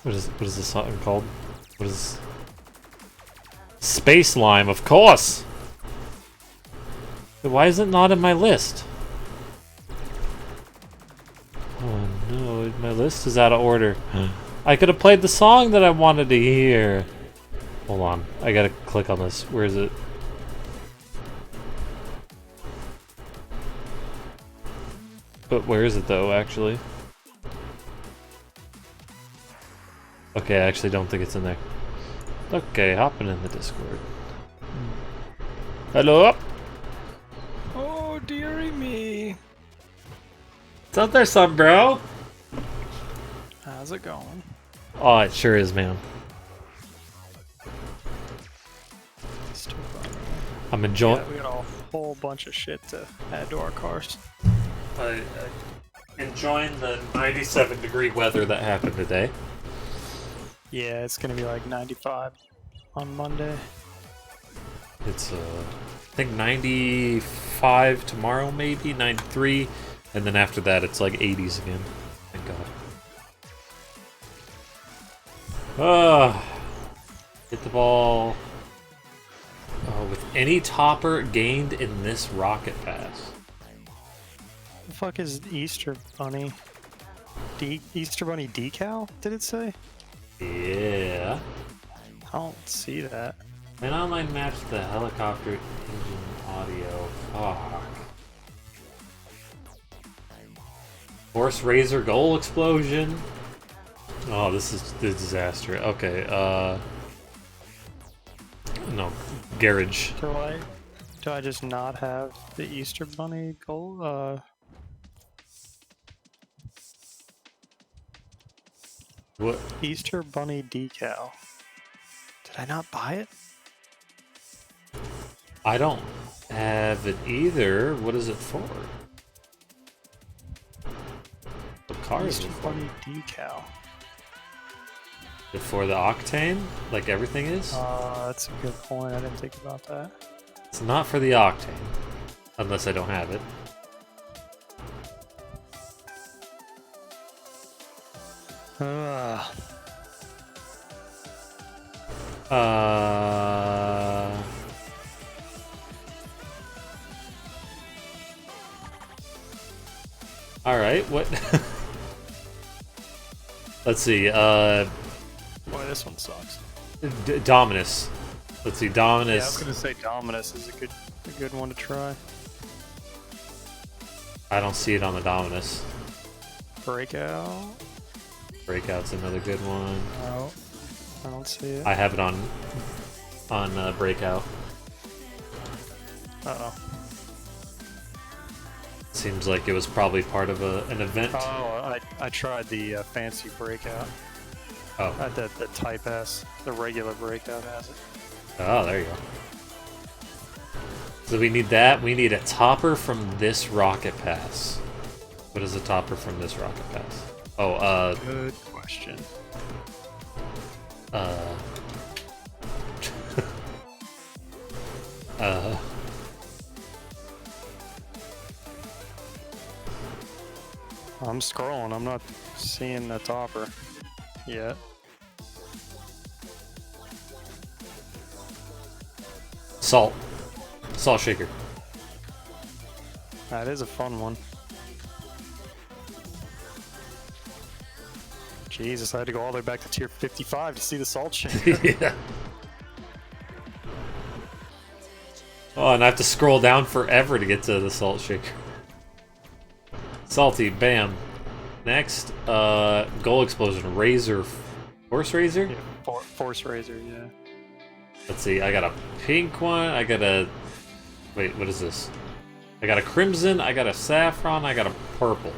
What is this song called? What is Space Lime? Of course. Why is it not in my list? Oh no, my list is out of order. I could have played the song that I wanted to hear. Hold on, I gotta click on this. Where is it? But where is it though, actually? Okay, I actually don't think it's in there. Okay, hopping in the Discord. Hello? Oh, dearie me. It's out there, son, bro. How's it going? Oh, it sure is, man. Still fun. I'm enjoying. Yeah, we got a whole bunch of shit to add to our cars. Enjoying the 97-degree weather that happened today. Yeah, it's gonna be like 95 on Monday. It's I think 95 tomorrow, maybe 93, and then after that it's like 80s again. Thank God. Hit the ball. With any topper gained in this rocket pass. The fuck is Easter Bunny? Easter Bunny decal? Did it say? Yeah. I don't see that. An online match the helicopter engine audio. Fuck. Horse Razor goal explosion. Oh, this is the disaster. Okay, no, garage. Do I just not have the Easter Bunny goal? What? Easter Bunny decal. Did I not buy it? I don't have it either. What is it for? What car is Easter it for? Bunny decal. Is it for the Octane, like everything is? That's a good point. I didn't think about that. It's not for the Octane, unless I don't have it. All right. What? Let's see. Boy, this one sucks. Dominus. Let's see. Dominus. Yeah, I was gonna say Dominus is a good one to try. I don't see it on the Dominus. Breakout. Breakout's another good one. No, I don't see it. I have it on Breakout. Uh-oh. Seems like it was probably part of an event. Oh, I tried the fancy Breakout. Oh. The Type S, the regular Breakout has it. Oh, there you go. So we need that. We need a topper from this rocket pass. What is a topper from this rocket pass? Oh, Good question. I'm scrolling. I'm not seeing the topper yet. Salt shaker. That is a fun one. Jesus, I had to go all the way back to tier 55 to see the salt shaker. Yeah. Oh, and I have to scroll down forever to get to the salt shaker. Salty, bam. Next, goal explosion, razor, horse razor? Yeah, force razor, yeah. Let's see, I got a pink one, I got a... Wait, what is this? I got a crimson, I got a saffron, I got a purple.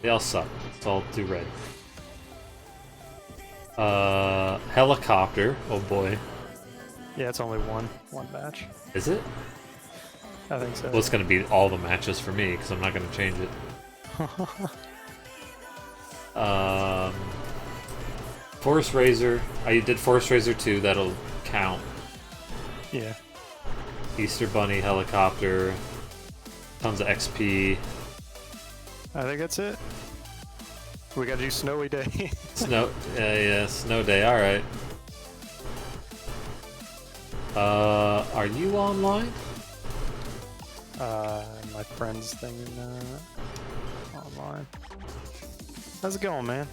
They all suck. It's all too red. Helicopter. Oh boy. Yeah, it's only one match. Is it? I think so. Well, it's gonna be all the matches for me because I'm not gonna change it. Force Razor. I did Force Razor 2. That'll count. Yeah. Easter Bunny helicopter. Tons of XP. I think that's it. We gotta do snowy day. Snow, yeah, snow day. All right. Are you online? My friend's thing online. How's it going, man?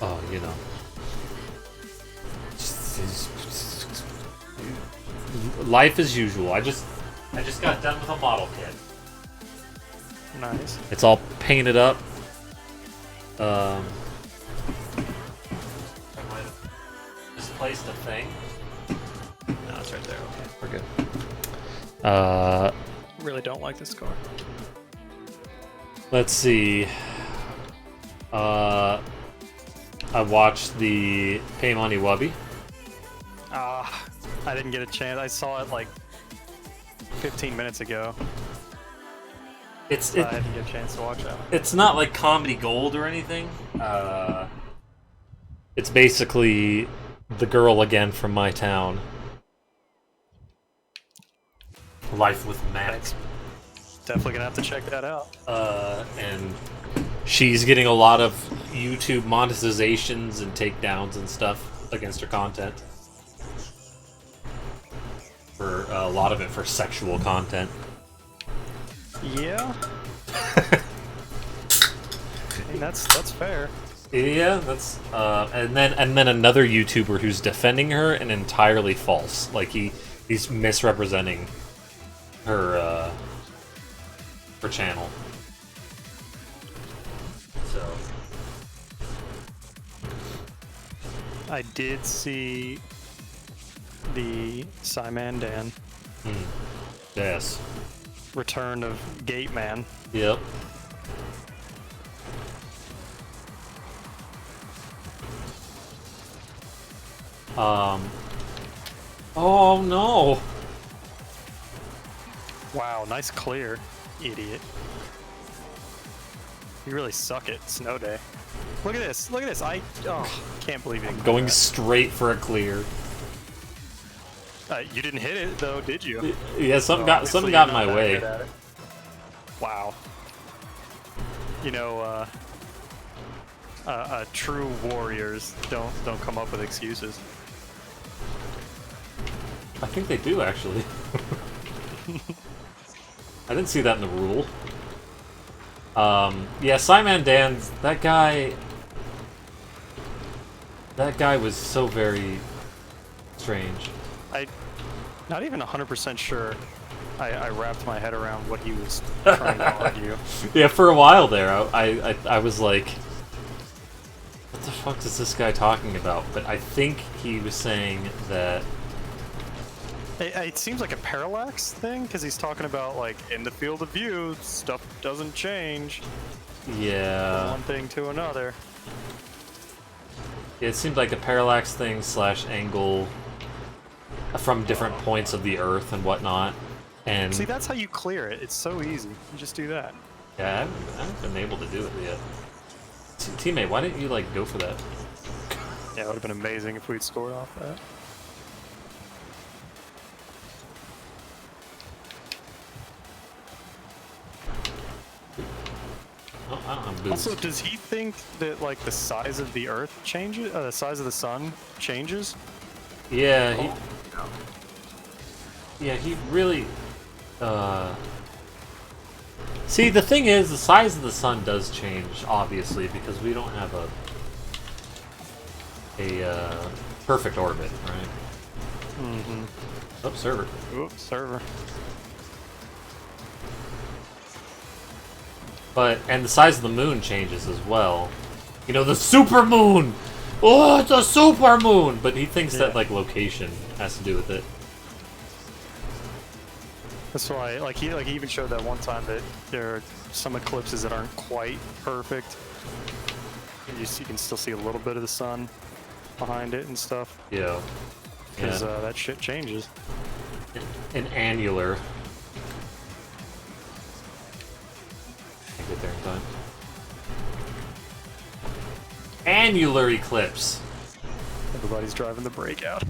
Oh, you know. Life as usual. I just got done with a model kit. Nice. It's all painted up. I might have misplaced a thing. No, it's right there. Okay, we're good. Really don't like this car. Let's see. I watched the Paimon Iwabi. I didn't get a chance. I saw it like 15 minutes ago. I didn't get a chance to watch that. It's not like comedy gold or anything. It's basically the girl again from my town. Life with Max. Definitely gonna have to check that out. And she's getting a lot of YouTube monetizations and takedowns and stuff against her content. For a lot of it for sexual content. Yeah. I mean, that's fair. Yeah, that's and then another YouTuber who's defending her and entirely false. Like he's misrepresenting her channel. So I did see the Simon Dan yes. return of Gate Man. Yep. Oh no. Wow, nice clear, idiot. You really suck at snow day. Look at this. Look at this. Can't believe it. Going straight for a clear. You didn't hit it though, did you? Yeah, something got in my way. Wow. You know, true warriors don't come up with excuses. I think they do actually. I didn't see that in the rule. Yeah, Simon Dan, that guy was so very strange. Not even 100% sure I wrapped my head around what he was trying to argue. Yeah, for a while there, I was like, what the fuck is this guy talking about? But I think he was saying that... It seems like a parallax thing, because he's talking about, like, in the field of view, stuff doesn't change. Yeah. From one thing to another. It seemed like a parallax thing / angle from different points of the Earth and whatnot. And see, that's how you clear it. It's so easy. You just do that. yeah, I haven't been able to do it yet. Teammate, why didn't you, like, go for that? Yeah, it would have been amazing if we'd scored off that. Oh, I don't have boost. Also, does he think that, like, the size of the Earth changes? The size of the sun changes? Yeah, he really... See, the thing is, the size of the sun does change, obviously, because we don't have a perfect orbit, right? Mm-hmm. Oh, server. Oops, server. And the size of the moon changes as well. You know, the super moon! Oh, it's a super moon! But he thinks that, like, location has to do with it. That's why, like he even showed that one time that there are some eclipses that aren't quite perfect. You can still see a little bit of the sun behind it and stuff. Yeah. Because that shit changes. An annular. Can't get there in time. Annular eclipse. Everybody's driving the breakout.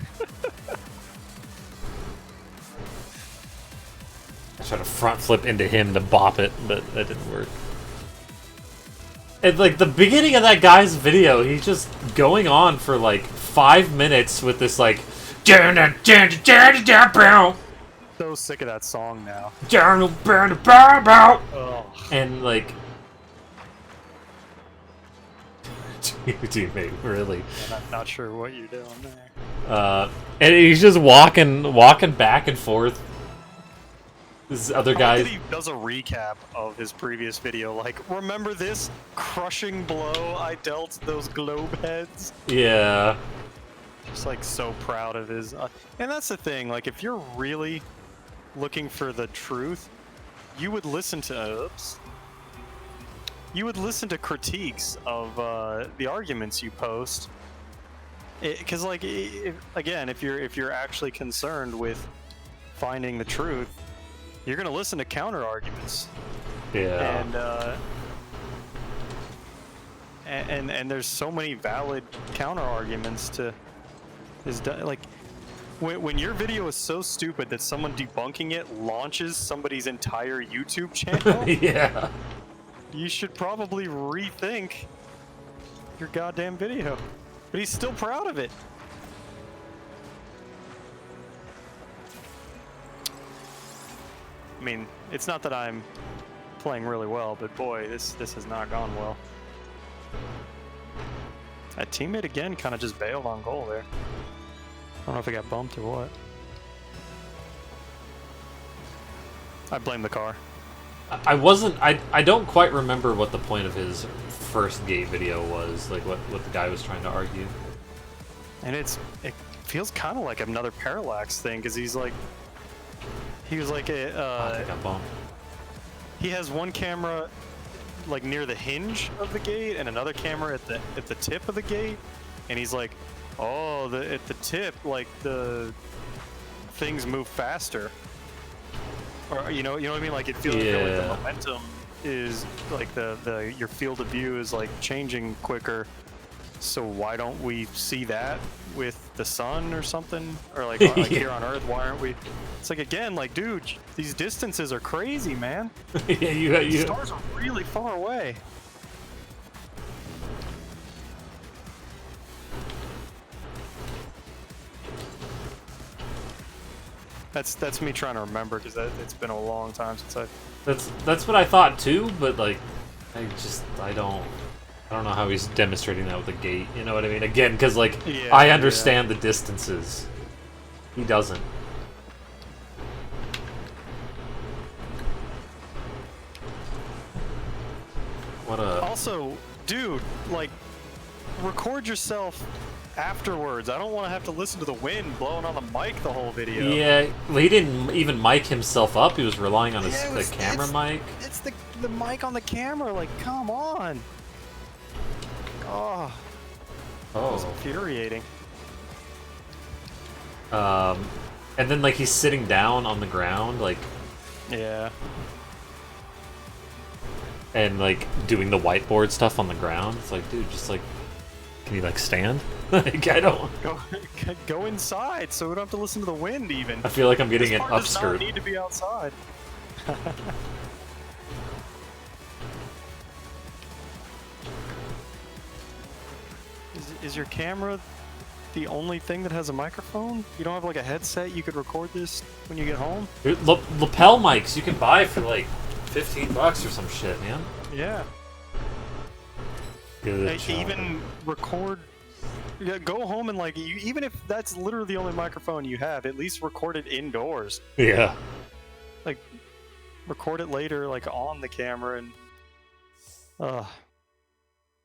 I tried to front flip into him to bop it, but that didn't work. And like the beginning of that guy's video, he's just going on for like 5 minutes with this like So sick of that song now. Oh. And like teammate, really. I'm not sure what you're doing there. And he's just walking back and forth. This other guy. He does a recap of his previous video, like, remember this crushing blow I dealt those globe heads? Yeah. Just like so proud of his. And that's the thing, like, if you're really looking for the truth, you would listen to. Oops. You would listen to critiques of the arguments you post, because like again, if you're actually concerned with finding the truth, you're gonna listen to counter arguments. Yeah. And there's so many valid counter arguments to his like. When your video is so stupid that someone debunking it launches somebody's entire YouTube channel. Yeah. You should probably rethink your goddamn video. But he's still proud of it. I mean, it's not that I'm playing really well, but boy, this has not gone well. That teammate again kind of just bailed on goal there. I don't know if he got bumped or what. I blame the car. I don't quite remember what the point of his first gate video was, like what the guy was trying to argue. And it feels kind of like another parallax thing, because he was like I got bumped. he has one camera like near the hinge of the gate and another camera at the tip of the gate, and he's like, oh, at the tip, like the things move faster. Or you know what I mean? Like it feels like the momentum is like your field of view is like changing quicker. So why don't we see that with the sun or something? Or like here on Earth, why aren't we? It's like again, like dude, these distances are crazy, man. Yeah, The stars are really far away. That's me trying to remember, because it's been a long time since I. That's what I thought too, but like, I don't know how he's demonstrating that with the gate. You know what I mean? Again, because like I understand the distances, he doesn't. Also, dude, like, record yourself afterwards. I don't want to have to listen to the wind blowing on the mic the whole video. Yeah, well, he didn't even mic himself up. He was relying on the camera mic. It's the mic on the camera. Like, come on. Oh. It's infuriating. And then like he's sitting down on the ground, like. Yeah. And like doing the whiteboard stuff on the ground. It's like, dude, just like, can you like stand? Like, I don't go inside, so we don't have to listen to the wind. Even I feel like I'm getting an upskirt. Does not need to be outside. Is your camera the only thing that has a microphone? You don't have like a headset you could record this when you get home? Dude, lapel mics you can buy for like $15 or some shit, man. Yeah. Even record. Yeah, go home and like even if that's literally the only microphone you have, at least record it indoors. Yeah. Like record it later, like on the camera, and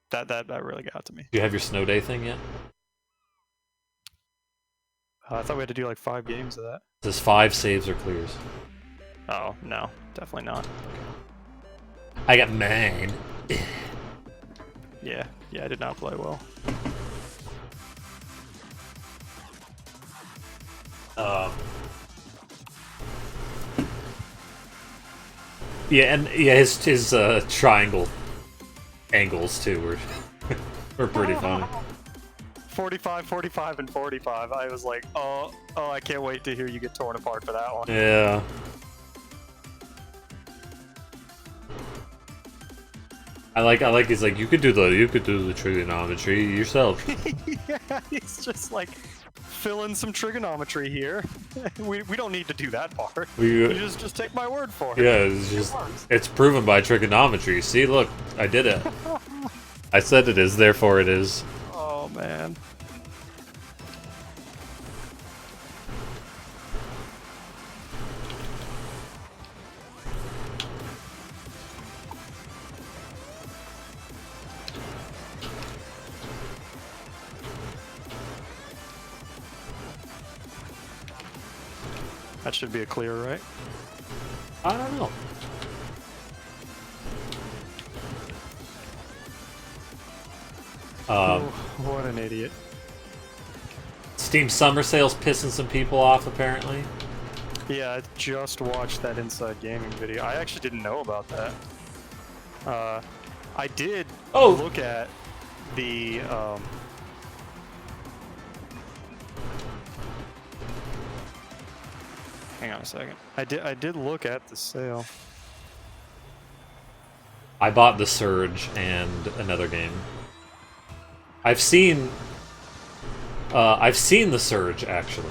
that really got to me. Do you have your snow day thing yet? I thought we had to do like 5 games of that. It says 5 saves or clears. Oh no, definitely not. I got mine. Yeah, I did not play well. His triangle angles too were pretty funny. 45, 45, and 45. I was like, oh, I can't wait to hear you get torn apart for that one. Yeah. I like he's like, you could do the trigonometry yourself. Yeah, he's just like fill in some trigonometry here. We don't need to do that part. You just take my word for it. Yeah, it's proven by trigonometry. See, look, I did it. I said it is, therefore it is. Oh man. That should be a clear, right? I don't know. What an idiot. Steam Summer Sale's pissing some people off, apparently. Yeah, I just watched that Inside Gaming video. I actually didn't know about that. I did look at the, hang on a second. I did look at the sale. I bought The Surge and another game. I've seen The Surge, actually.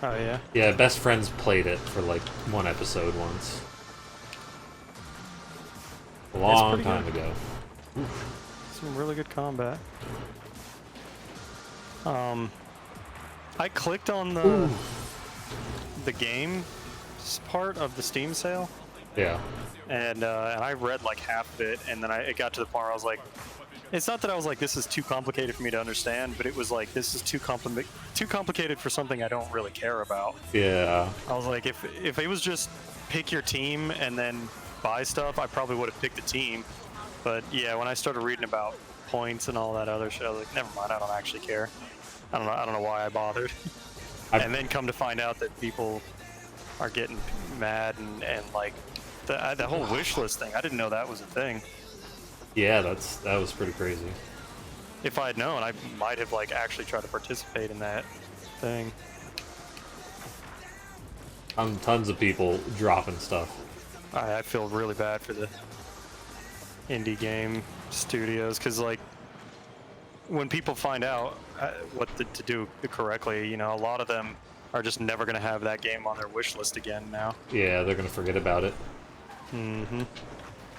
Oh, yeah? Yeah, best friends played it for, like, one episode once. A long time ago. Oof. Some really good combat. I clicked on the game part of the Steam sale. Yeah. And I read like half of it, and then it got to the point where I was like, it's not that I was like, this is too complicated for me to understand, but it was like, this is too complicated for something I don't really care about. Yeah. I was like, if it was just pick your team and then buy stuff, I probably would have picked a team. But yeah, when I started reading about points and all that other shit, I was like, never mind, I don't actually care. I don't know why I bothered. And then come to find out that people are getting mad and like the whole wish list thing. I didn't know that was a thing. Yeah, that was pretty crazy. If I had known, I might have like actually tried to participate in that thing. Tons of people dropping stuff. I feel really bad for the indie game studios, because like when people find out what to do correctly, you know, a lot of them are just never going to have that game on their wish list again now. Yeah, they're going to forget about it. Mm-hmm.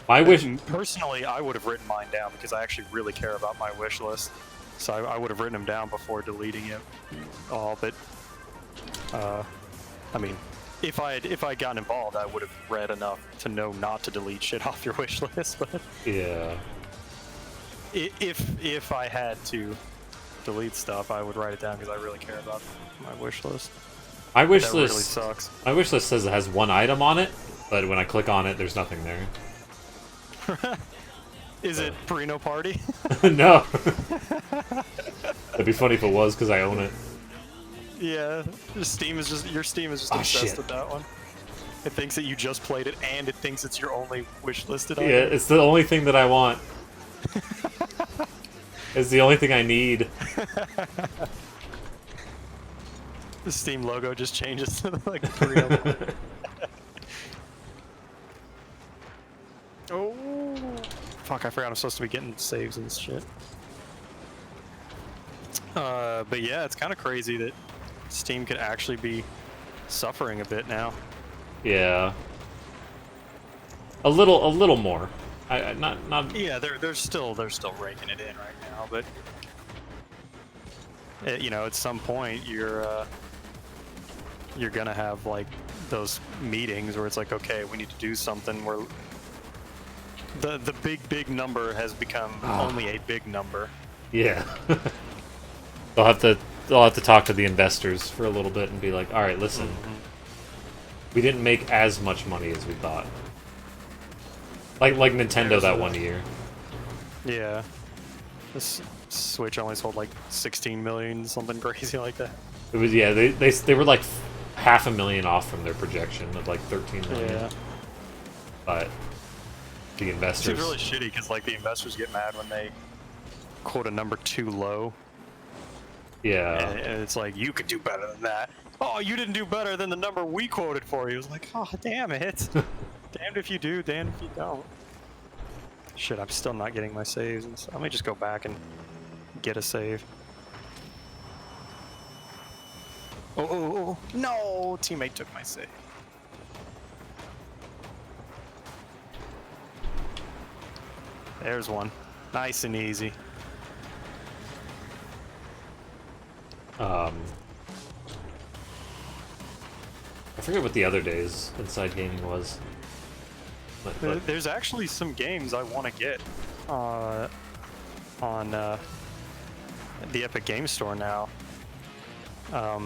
My wish... Personally, I would have written mine down because I actually really care about my wish list. So I would have written them down before deleting it all. But, I mean, if I had gotten involved, I would have read enough to know not to delete shit off your wish list. But yeah. If I had to delete stuff, I would write it down because I really care about my wish list. My wish that list really sucks. My wish list says it has one item on it, but when I click on it, there's nothing there. Is it Perino Party? No. It'd be funny if it was because I own it. Yeah, your Steam is just obsessed with that one. It thinks that you just played it, and it thinks it's your only wish listed item. Yeah, it's the only thing that I want. It's the only thing I need. The Steam logo just changes to like Perino. Oh, fuck! I forgot I'm supposed to be getting saves and shit. But yeah, it's kind of crazy that Steam could actually be suffering a bit now. Yeah. A little more. Not. Yeah, they're still raking it in right now, but you know, at some point you're gonna have like those meetings where it's like, okay, we need to do something where the big number has become only a big number. Yeah. They'll have to talk to the investors for a little bit and be like, all right, listen, we didn't make as much money as we thought. Like Nintendo that one year. Yeah. This Switch only sold like 16 million, something crazy like that. It was, yeah, they were like 500,000 off from their projection of like 13 million. Yeah. But the investors... It's really shitty because like the investors get mad when they quote a number too low. Yeah. And it's like, you could do better than that. Oh, you didn't do better than the number we quoted for you. It was like, oh, damn it. Damned if you do, damned if you don't. Shit, I'm still not getting my saves. So let me just go back and get a save. Oh, no! Teammate took my save. There's one. Nice and easy. I forget what the other day's Inside Gaming was. But There's actually some games I want to get on the Epic Game Store now. I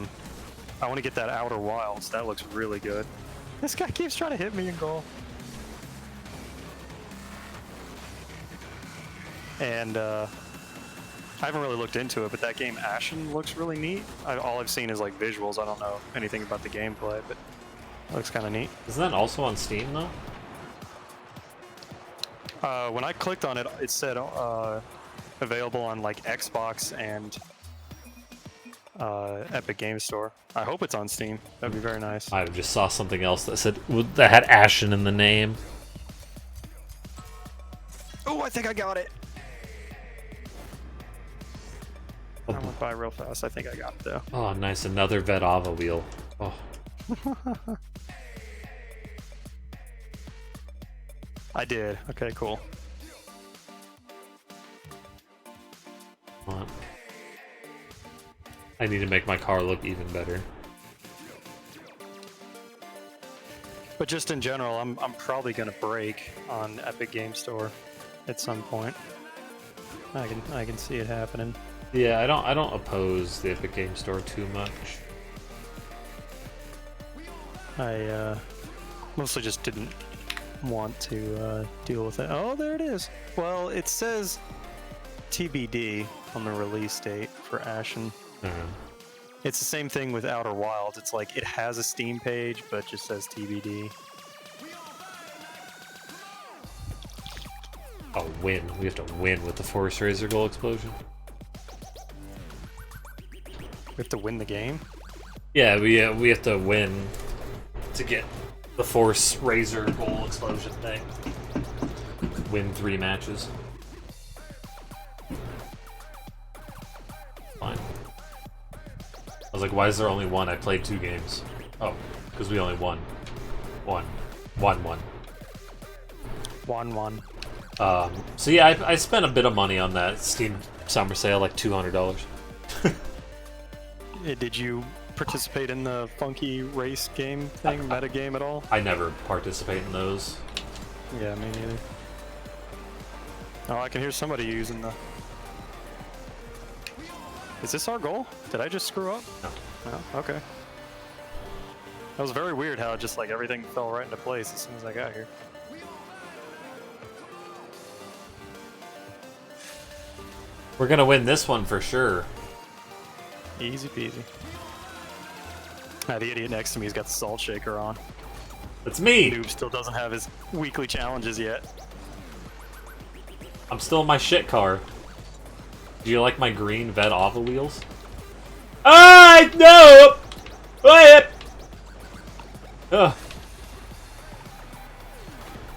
want to get that Outer Wilds. That looks really good. This guy keeps trying to hit me in goal. And I haven't really looked into it, but that game Ashen looks really neat. All I've seen is like visuals. I don't know anything about the gameplay, but it looks kind of neat. Isn't that also on Steam though? When I clicked on it, it said available on like Xbox and Epic Game Store. I hope it's on Steam. That'd be very nice. I just saw something else that said that had Ashen in the name. Oh, I think I got it. I went by real fast. I think I got it though. Oh, nice. Another Vedava wheel. Oh. I did. Okay, cool. Come on. I need to make my car look even better. But just in general, I'm probably gonna break on Epic Game Store at some point. I can see it happening. Yeah, I don't oppose the Epic Game Store too much. I mostly just didn't want to deal with it. Oh, there it is. Well, it says TBD on the release date for Ashen. It's the same thing with Outer Wilds. It's like it has a Steam page, but just says TBD. Oh, win. We have to win with the Force Razor goal explosion. We have to win the game? Yeah, we have to win to get the Force Razor goal explosion thing. Win 3 matches. Fine. I was like, why is there only one? I played 2 games. Oh, because we only won. 1. So yeah, I spent a bit of money on that Steam summer sale, like $200. Did you participate in the funky race game thing, meta game at all? I never participate in those. Yeah, me neither. Oh, I can hear somebody using the... Is this our goal? Did I just screw up? No. No? Okay. That was very weird how just like everything fell right into place as soon as I got here. We're gonna win this one for sure. Easy peasy. The idiot next to me's got the salt shaker on. It's me! Noob still doesn't have his weekly challenges yet. I'm still in my shit car. Do you like my green Vedava wheels? Ah, no! What? Ugh.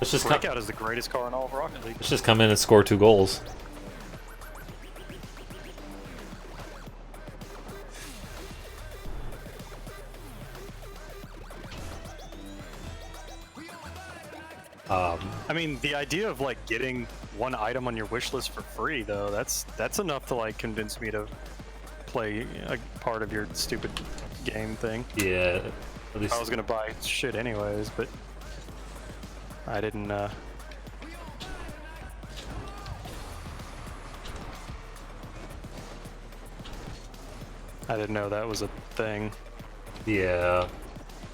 Let's just Breakout is the greatest car in all of Rocket League. Let's just come in and score 2 goals. I mean, the idea of like getting one item on your wish list for free, though, that's enough to like convince me to play a part of your stupid game thing. Yeah. At least I was gonna buy shit anyways, but I didn't. I didn't know that was a thing. Yeah.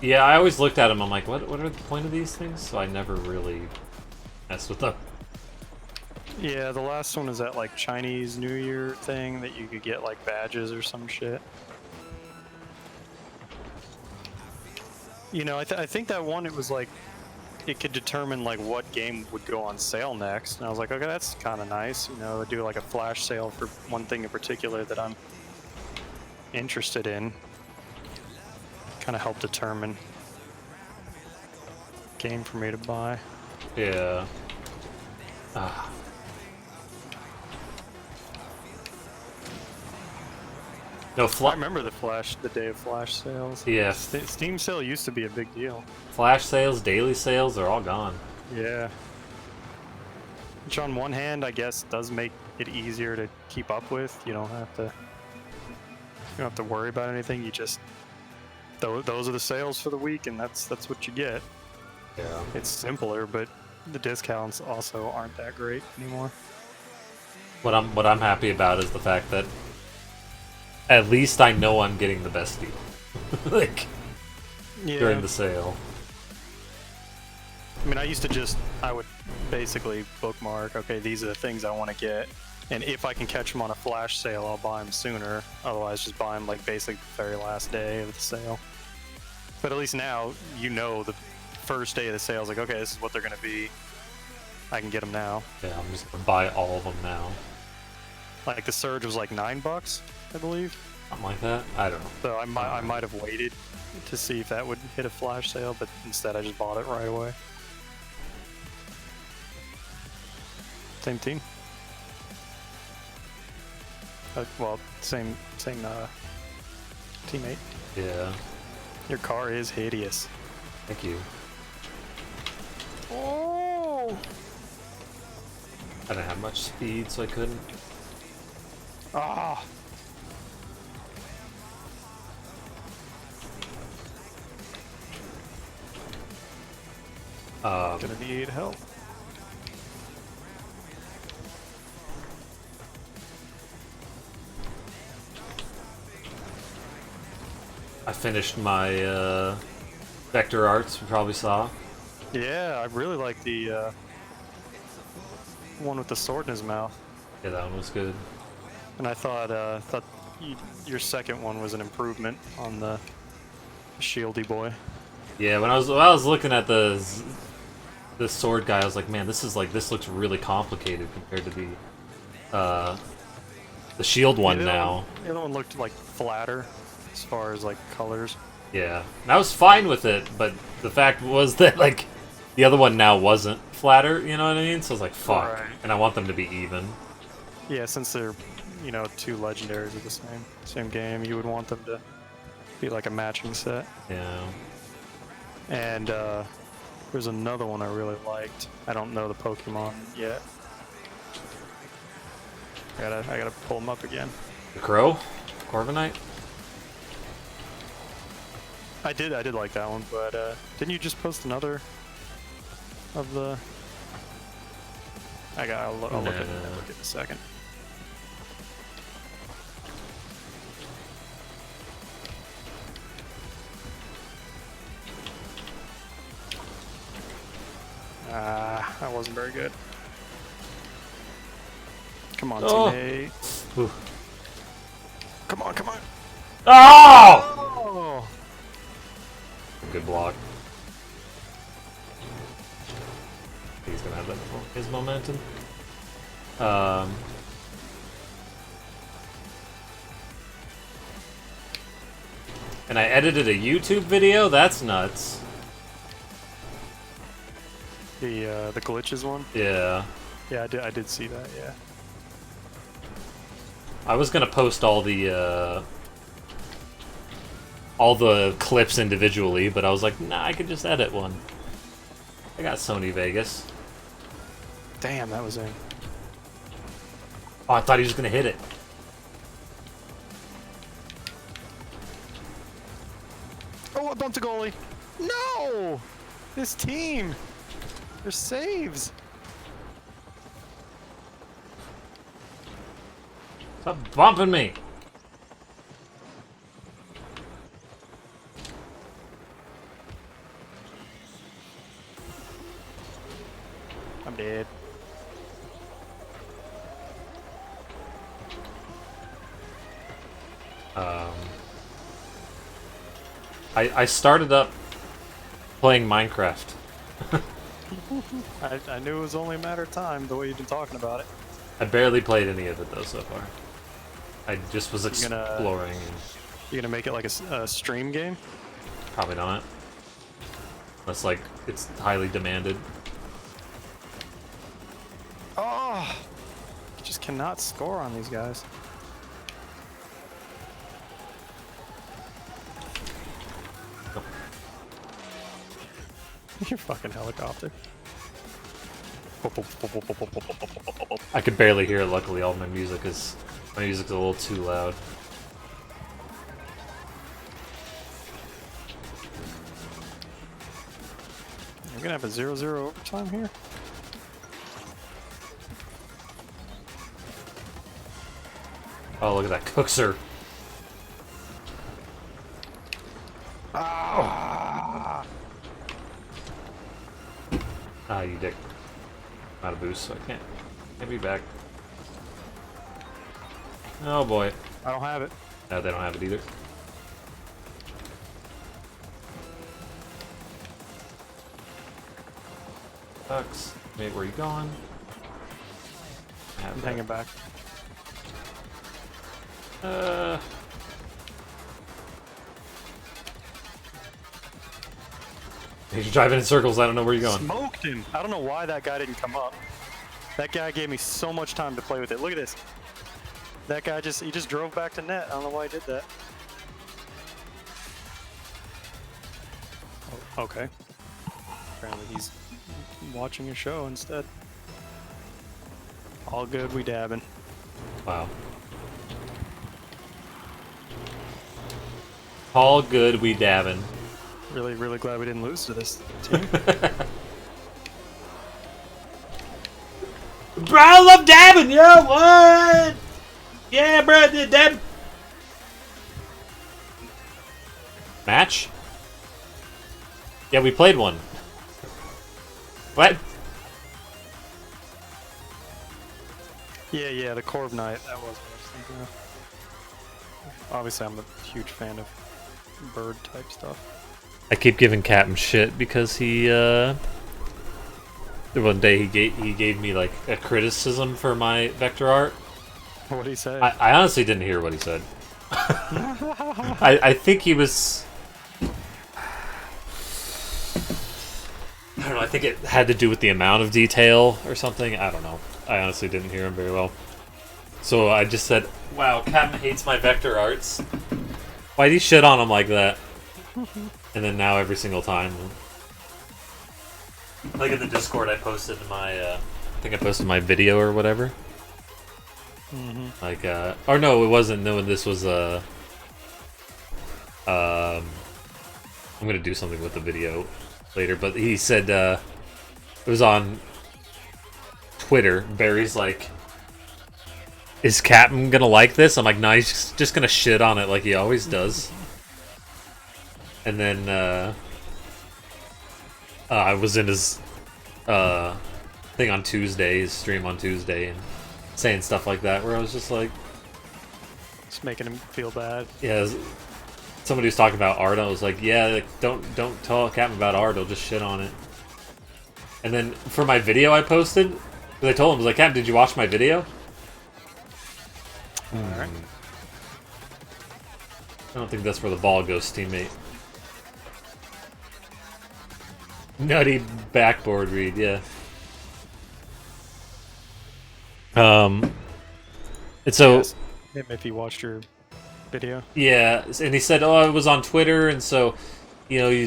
Yeah, I always looked at them, I'm like, what are the point of these things? So I never really messed with them. Yeah, the last one was that like Chinese New Year thing that you could get like badges or some shit. You know, I think that one, it was like, it could determine like what game would go on sale next. And I was like, okay, that's kind of nice. You know, do like a flash sale for one thing in particular that I'm interested in. Kind of help determine game for me to buy. Yeah. Ah. No, I remember the day of flash sales. Yeah. Steam sale used to be a big deal. Flash sales, daily sales, they're all gone. Yeah. Which on one hand, I guess, does make it easier to keep up with. You don't have to worry about anything. You just those are the sales for the week, and that's what you get. Yeah. It's simpler, but the discounts also aren't that great anymore. What I'm happy about is the fact that at least I know I'm getting the best deal. Like during the sale. I mean, I would basically bookmark, okay, these are the things I want to get, and if I can catch them on a flash sale, I'll buy them sooner. Otherwise, just buy them like basically the very last day of the sale. But at least now, you know the first day of the sale is like, okay, this is what they're going to be. I can get them now. Yeah, I'm just gonna buy all of them now. Like the Surge was like $9, I believe. Something like that. I don't know. So I might have waited to see if that would hit a flash sale, but instead I just bought it right away. Same team. Well, same teammate. Yeah. Your car is hideous. Thank you. Oh! I didn't have much speed, so I couldn't. Ah! Gonna need help. I finished my vector arts. You probably saw. Yeah, I really like the one with the sword in his mouth. Yeah, that one was good. And I thought your second one was an improvement on the shieldy boy. Yeah, when I was looking at the sword guy, I was like, man, this looks really complicated compared to the shield one now. The other one looked like flatter as far as like colors. Yeah, and I was fine with it, but the fact was that like the other one now wasn't flatter. You know what I mean? So I was like, fuck, Right. and I want them to be even. Yeah, since they're two legendaries of the same game, you would want them to be like a matching set. Yeah. And there's another one I really liked. I don't know the Pokemon yet. I gotta pull them up again. The Crow, Corviknight. I did like that one, but didn't you just post another of the? I'll look at it in a second. That wasn't very good. Come on, teammate. Ooh. Come on. Oh! Oh! Good block. He's gonna have his momentum. And I edited a YouTube video? That's nuts. The glitches one? Yeah. Yeah, I did see that, yeah. I was gonna post all the clips individually, but I was like, nah, I could just edit one. I got Sony Vegas. Damn, that was in. Oh, I thought he was gonna hit it. Oh, I bumped a goalie. No! This team! Their saves! Stop bumping me! I'm dead. I started up playing Minecraft. I knew it was only a matter of time, the way you've been talking about it. I barely played any of it though so far. I just was exploring. You gonna make it like a stream game? Probably not. Unless like it's highly demanded. Oh! You just cannot score on these guys. Your fucking helicopter. I could barely hear it. Luckily, all my music's a little too loud. We're gonna have a 0-0 overtime here. Oh, look at that cookser. Ah! Ah, you dick. I'm out of boost, so I can't be back. Oh boy. I don't have it. No, they don't have it either. Sucks. Mate, where are you going? I'm hanging back. You're driving in circles, I don't know where you're going. Smoked him! I don't know why that guy didn't come up. That guy gave me so much time to play with it. Look at this. That guy he just drove back to net. I don't know why he did that. Oh, okay. Apparently he's watching a show instead. All good, we dabbing. Wow. All good, we dabbing. Really, really glad we didn't lose to this team. Bro, I love dabbing, yo! What? Yeah, bro, dab. Match? Yeah, we played one. What? Yeah, the Corb Knight. That was what I was thinking of. Obviously, I'm a huge fan of bird type stuff. I keep giving Captain shit because he, one day he gave me, like, a criticism for my vector art. What did he say? I honestly didn't hear what he said. I think he was... I don't know, I think it had to do with the amount of detail or something. I don't know. I honestly didn't hear him very well. So I just said, wow, Captain hates my vector arts. Why'd he shit on him like that? And then now every single time... Like in the Discord I posted my, I think I posted my video or whatever. Like, or no, it wasn't. No, this was, I'm gonna do something with the video later, but he said, it was on Twitter. Barry's like, is Captain gonna like this? I'm like, no, he's just gonna shit on it like he always does. And then, I was in his, thing on Tuesday, his stream on Tuesday, and saying stuff like that, where I was just like... Just making him feel bad. Yeah, somebody was talking about art, I was like, yeah, like, don't tell Captain about art, he'll just shit on it. And then, for my video I posted, because I told him, I was like, Captain, did you watch my video? Alright. I don't think that's where the ball goes, teammate. Nutty backboard read, yeah. And so... Yes. If he watched your video. Yeah, and he said, oh, it was on Twitter, and so, you know, he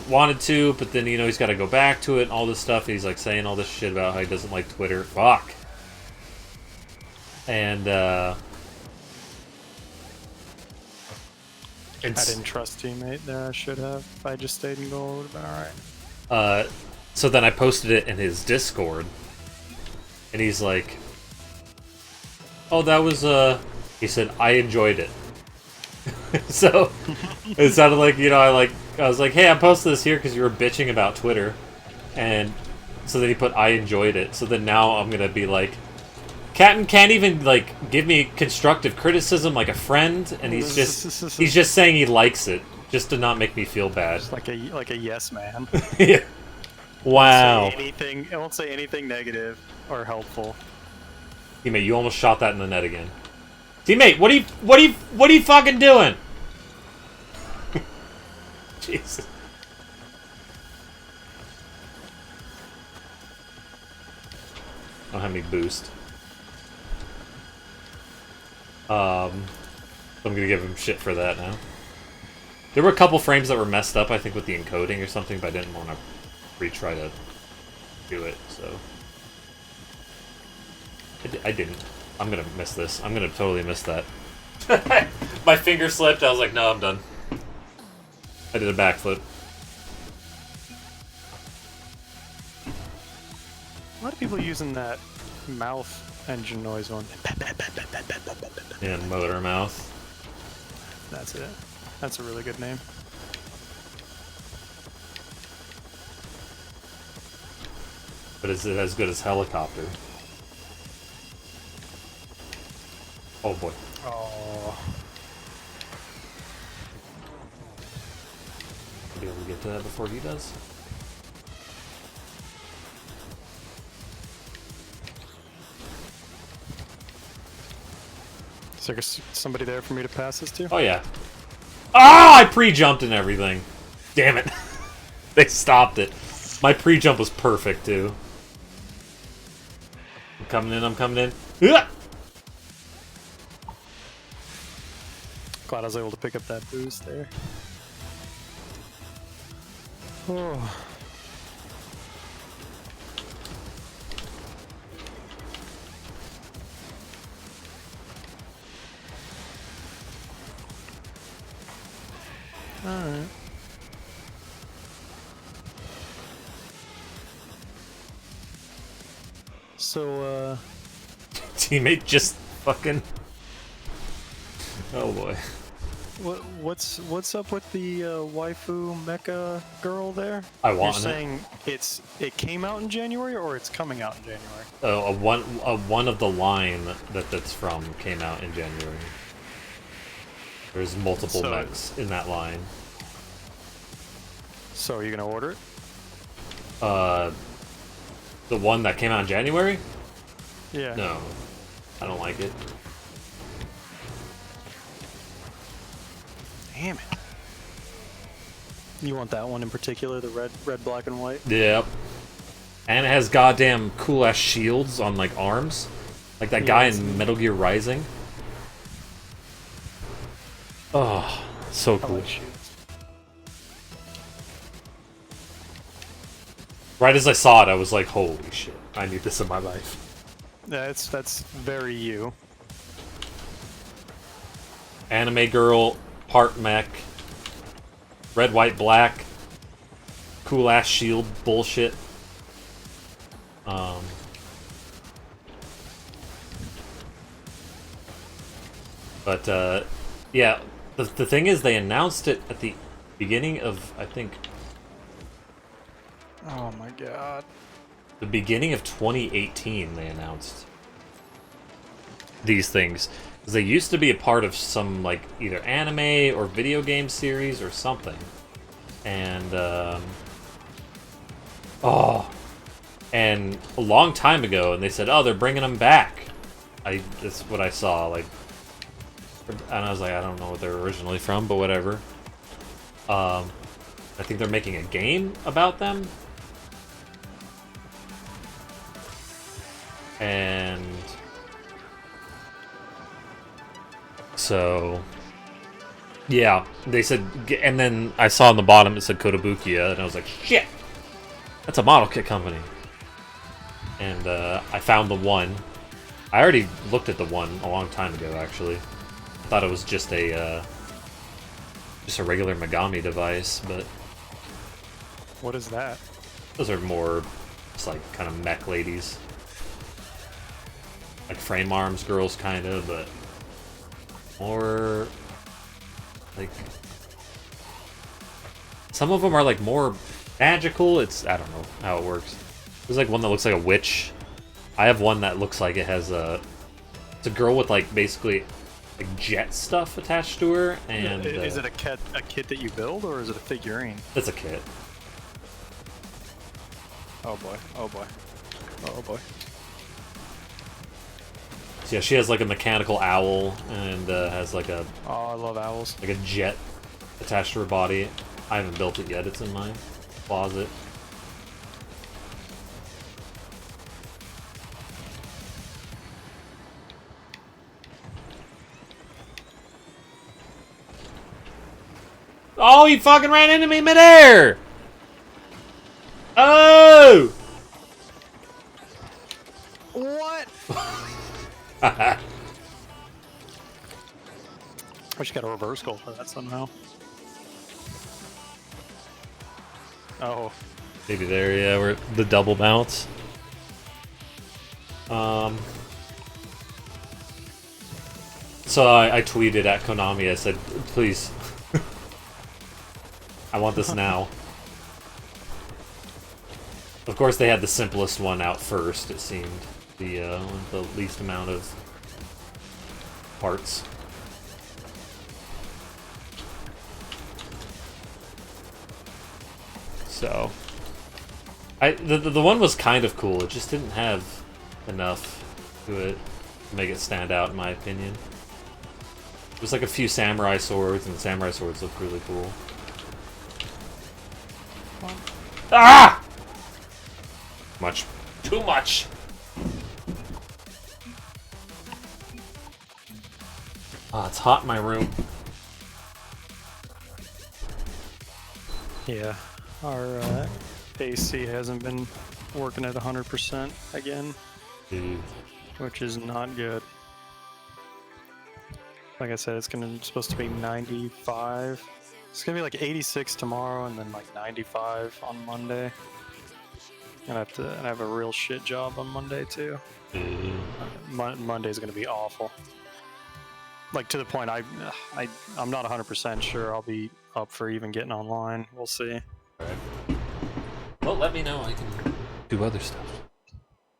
wanted to, but then, you know, he's got to go back to it and all this stuff. And he's, like, saying all this shit about how he doesn't like Twitter. Fuck. And, I didn't trust teammate there. I should have. If I just stayed in goal, it would have been alright. So then I posted it in his Discord, and he's like, oh, that was, he said, I enjoyed it. So, it sounded like, you know, I was like, hey, I posted this here because you were bitching about Twitter. And so then he put, I enjoyed it. So then now I'm gonna be like, Captain can't even, like, give me constructive criticism like a friend, and he's just saying he likes it, just to not make me feel bad. Just like a yes man. Yeah. Wow. It won't say anything negative or helpful. Teammate, you almost shot that in the net again. Teammate, what are you fucking doing? Jesus. Don't have any boost. I'm gonna give him shit for that now. There were a couple frames that were messed up, I think, with the encoding or something, but I didn't want to retry to do it, so... I didn't. I'm gonna miss this. I'm gonna totally miss that. My finger slipped, I was like, no, I'm done. I did a backflip. A lot of people using that mouth engine noise one. Yeah, motor mouth. That's it. That's a really good name. But is it as good as helicopter? Oh boy. Oh. I'll be able to get to that before he does. Is there somebody there for me to pass this to? Oh yeah. Ah! I pre-jumped and everything. Damn it. They stopped it. My pre-jump was perfect too. I'm coming in, I'm coming in. Ah! Glad I was able to pick up that boost there. Oh. Alright. So, Teammate just fucking... Oh boy. what's up with the waifu mecha girl there? I want You're saying it came out in January or it's coming out in January? Oh, one of the line that's from came out in January. There's multiple mechs in that line. So are you gonna order it? The one that came out in January? Yeah. No, I don't like it. Damn it. You want that one in particular, the red, black, and white? Yep. And it has goddamn cool ass shields on like arms, like that guy in Metal Gear Rising. Oh, so cool. Right as I saw it, I was like, "Holy shit! I need this in my life." Yeah, that's very you. Anime girl, part mech, red, white, black, cool ass shield bullshit. But yeah, the thing is, they announced it at the beginning of, I think, Oh my god. the beginning of 2018. They announced these things. Because they used to be a part of some, like, either anime or video game series or something. And, and a long time ago, and they said, oh, they're bringing them back. That's what I saw, like, and I was like, I don't know what they're originally from, but whatever. I think they're making a game about them. And so, yeah, they said, and then I saw on the bottom it said Kotobukiya, and I was like, shit, that's a model kit company. And I found the one. I already looked at the one a long time ago, actually. I thought it was just a regular Megami device, but What is that? those are more just like kind of mech ladies. Like frame arms girls, kind of, but more like some of them are like more magical. I don't know how it works. There's like one that looks like a witch. I have one that looks like it has it's a girl with like basically like jet stuff attached to her. And is it a kit that you build, or is it a figurine? It's a kit. Oh boy, oh boy, oh boy. So yeah, she has like a mechanical owl and has like a Oh, I love owls. like a jet attached to her body. I haven't built it yet. It's in my closet. Oh, he fucking ran into me midair! Oh! What? Wish you got a reverse goal for that somehow. Oh. Maybe there, yeah, we're the double bounce. So I tweeted at Konami, I said, please. I want this now. Of course, they had the simplest one out first, it seemed. The least amount of parts. So, the one was kind of cool. It just didn't have enough to it to make it stand out, in my opinion. It was like a few samurai swords, and the samurai swords look really cool. Ah! Much. Too much! Ah, it's hot in my room. Yeah, our AC hasn't been working at 100% again, which is not good. Like I said, it's supposed to be 95. It's gonna be like 86 tomorrow, and then like 95 on Monday. And I have a real shit job on Monday too. Monday's gonna be awful. Like to the point I'm not 100% sure I'll be up for even getting online. We'll see. Alright. Well, let me know. I can do other stuff.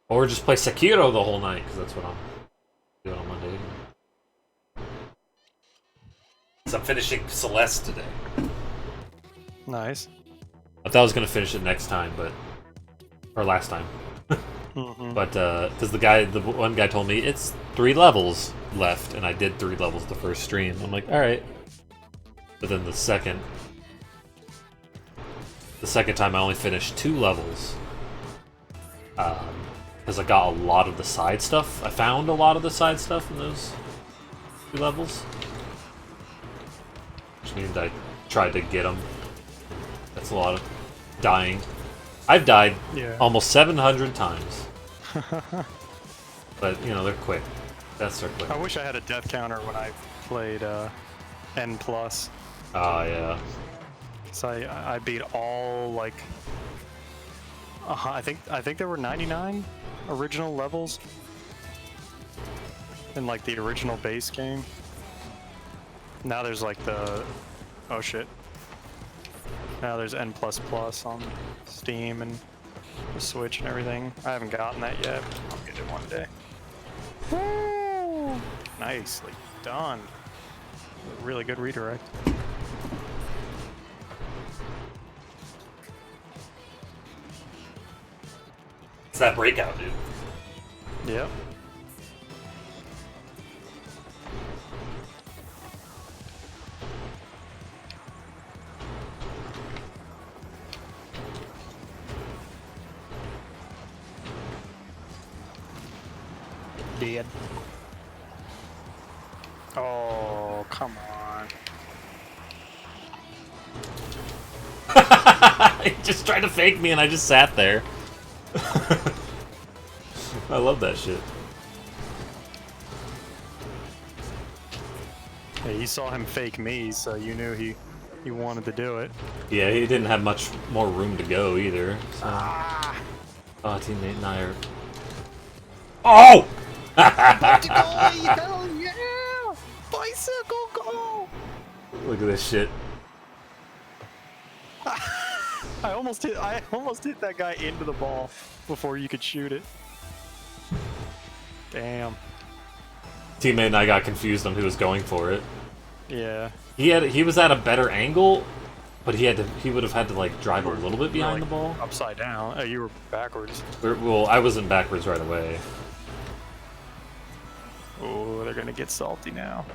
Or just play Sekiro the whole night, because that's what I'm doing on Monday. So I'm finishing Celeste today. Nice. I thought I was going to finish it next time, but... Or last time. But, because the one guy told me, it's 3 levels left, and I did 3 levels the first stream. I'm like, alright. But then the second time I only finished 2 levels. Because I got a lot of the side stuff. I found a lot of the side stuff in those 2 levels. Which means I tried to get them. That's a lot of dying. I've died almost 700 times. But, you know, they're quick. Deaths are quick. I wish I had a death counter when I played N+. Oh, yeah. So I beat all, like... I think there were 99 original levels in, like, the original base game. Now there's, like, the... Oh, shit. Now there's N++ on Steam and the Switch and everything. I haven't gotten that yet. I'll get it one day. Woo! Nicely done. A really good redirect. It's that breakout, dude. Yep. Dead. Oh, come on. He just tried to fake me and I just sat there. I love that shit. Yeah, you saw him fake me, so you knew he wanted to do it. Yeah, he didn't have much more room to go either. So. Oh, teammate and I are... Oh! Yeah! Bicycle goal! Look at this shit. I almost hit that guy into the ball before you could shoot it. Damn. Teammate and I got confused on who was going for it. Yeah. He was at a better angle, but he would have had to like drive a little bit behind the ball. Upside down. Oh, you were backwards. Well, I wasn't backwards right away. Oh, they're gonna get salty now.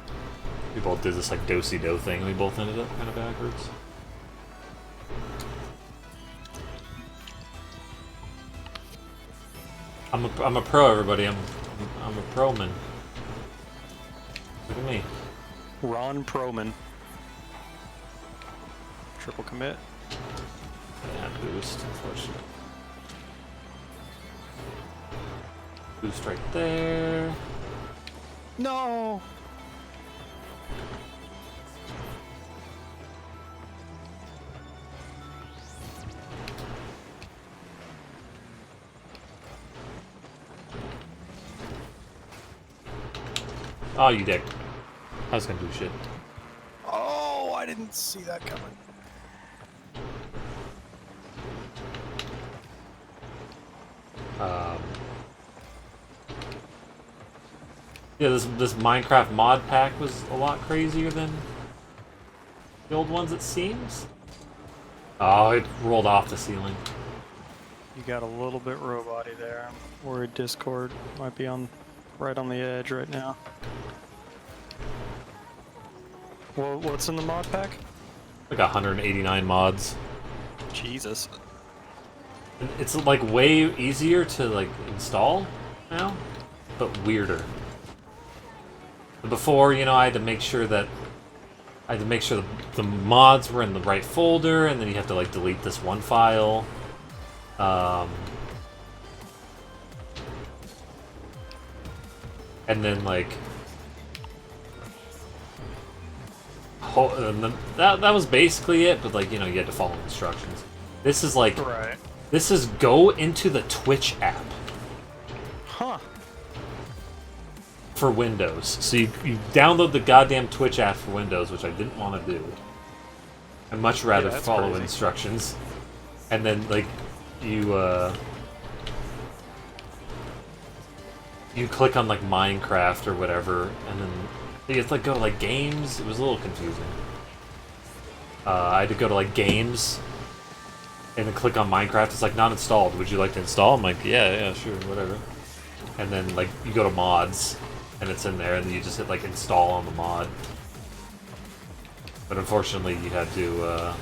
We both did this like do-si-do thing. We both ended up kind of backwards. I'm a pro, everybody. I'm a pro-man. Look at me. Ron Proman. Triple commit. Yeah, boost, unfortunate. Boost right there. No! Oh, you dick. I was gonna do shit. Oh, I didn't see that coming. Yeah, this Minecraft mod pack was a lot crazier than the old ones, it seems. Oh, it rolled off the ceiling. You got a little bit robot-y there. I'm worried Discord might be on right on the edge right now. Well, what's in the mod pack? Like 189 mods. Jesus. It's like way easier to like install now, but weirder. Before, you know, I had to make sure the mods were in the right folder, and then you have to like delete this one file. And then like, and then that was basically it. But like, you know, you had to follow instructions. This is like, Right. This is go into the Twitch app. Huh. For Windows. So you download the goddamn Twitch app for Windows, which I didn't want to do. I'd much rather follow crazy. instructions. And then, like, you click on, like, Minecraft or whatever, and then you have to, like, go to, like, games. It was a little confusing. I had to go to, like, games, and then click on Minecraft. It's, like, not installed. Would you like to install? I'm like, yeah, sure, whatever. And then, like, you go to mods, and it's in there, and then you just hit, like, install on the mod. But unfortunately, you had to,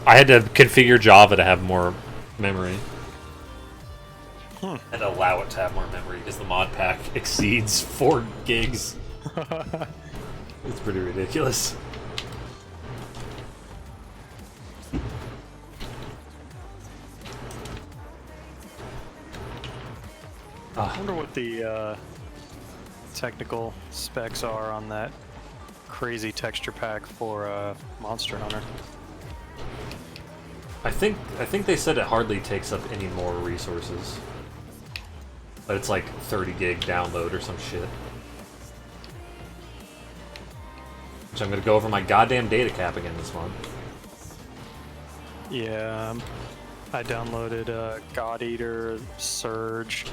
I had to configure Java to have more memory. And allow it to have more memory, because the mod pack exceeds 4 gigs. It's pretty ridiculous. I wonder what the technical specs are on that crazy texture pack for Monster Hunter. I think they said it hardly takes up any more resources. But it's like 30 gig download or some shit. Which I'm gonna go over my goddamn data cap again this month. Yeah, I downloaded God Eater, Surge,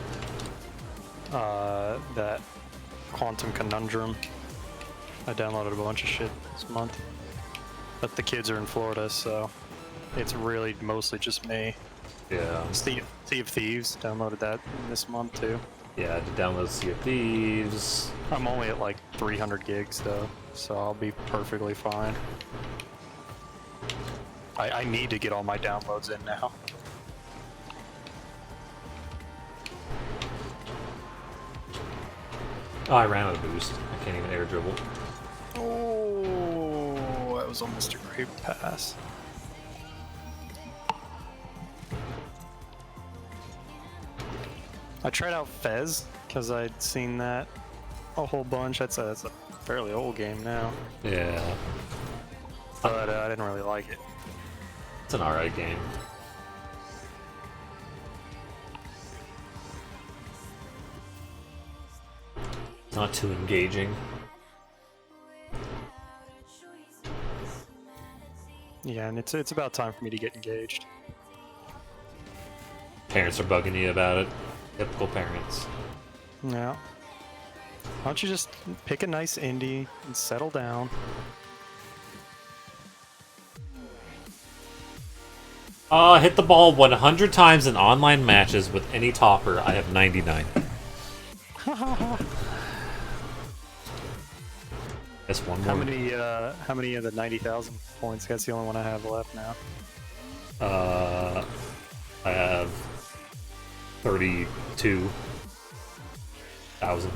that Quantum Conundrum. I downloaded a bunch of shit this month. But the kids are in Florida, so it's really mostly just me. Yeah. Sea of Thieves, downloaded that this month too. Yeah, I had to download Sea of Thieves. I'm only at like 300 gigs though, so I'll be perfectly fine. I need to get all my downloads in now. Oh, I ran out of boost. I can't even air dribble. Oh, that was almost a great pass. I tried out Fez because I'd seen that a whole bunch. That's a fairly old game now, Yeah. but I didn't really like it. It's an alright game. Not too engaging. Yeah, and it's about time for me to get engaged. Parents are bugging you about it. Typical parents. Yeah. Why don't you just pick a nice indie and settle down? Hit the ball 100 times in online matches with any topper. I have 99. Guess one more. How many of the 90,000 points? That's the only one I have left now. I have 32,000.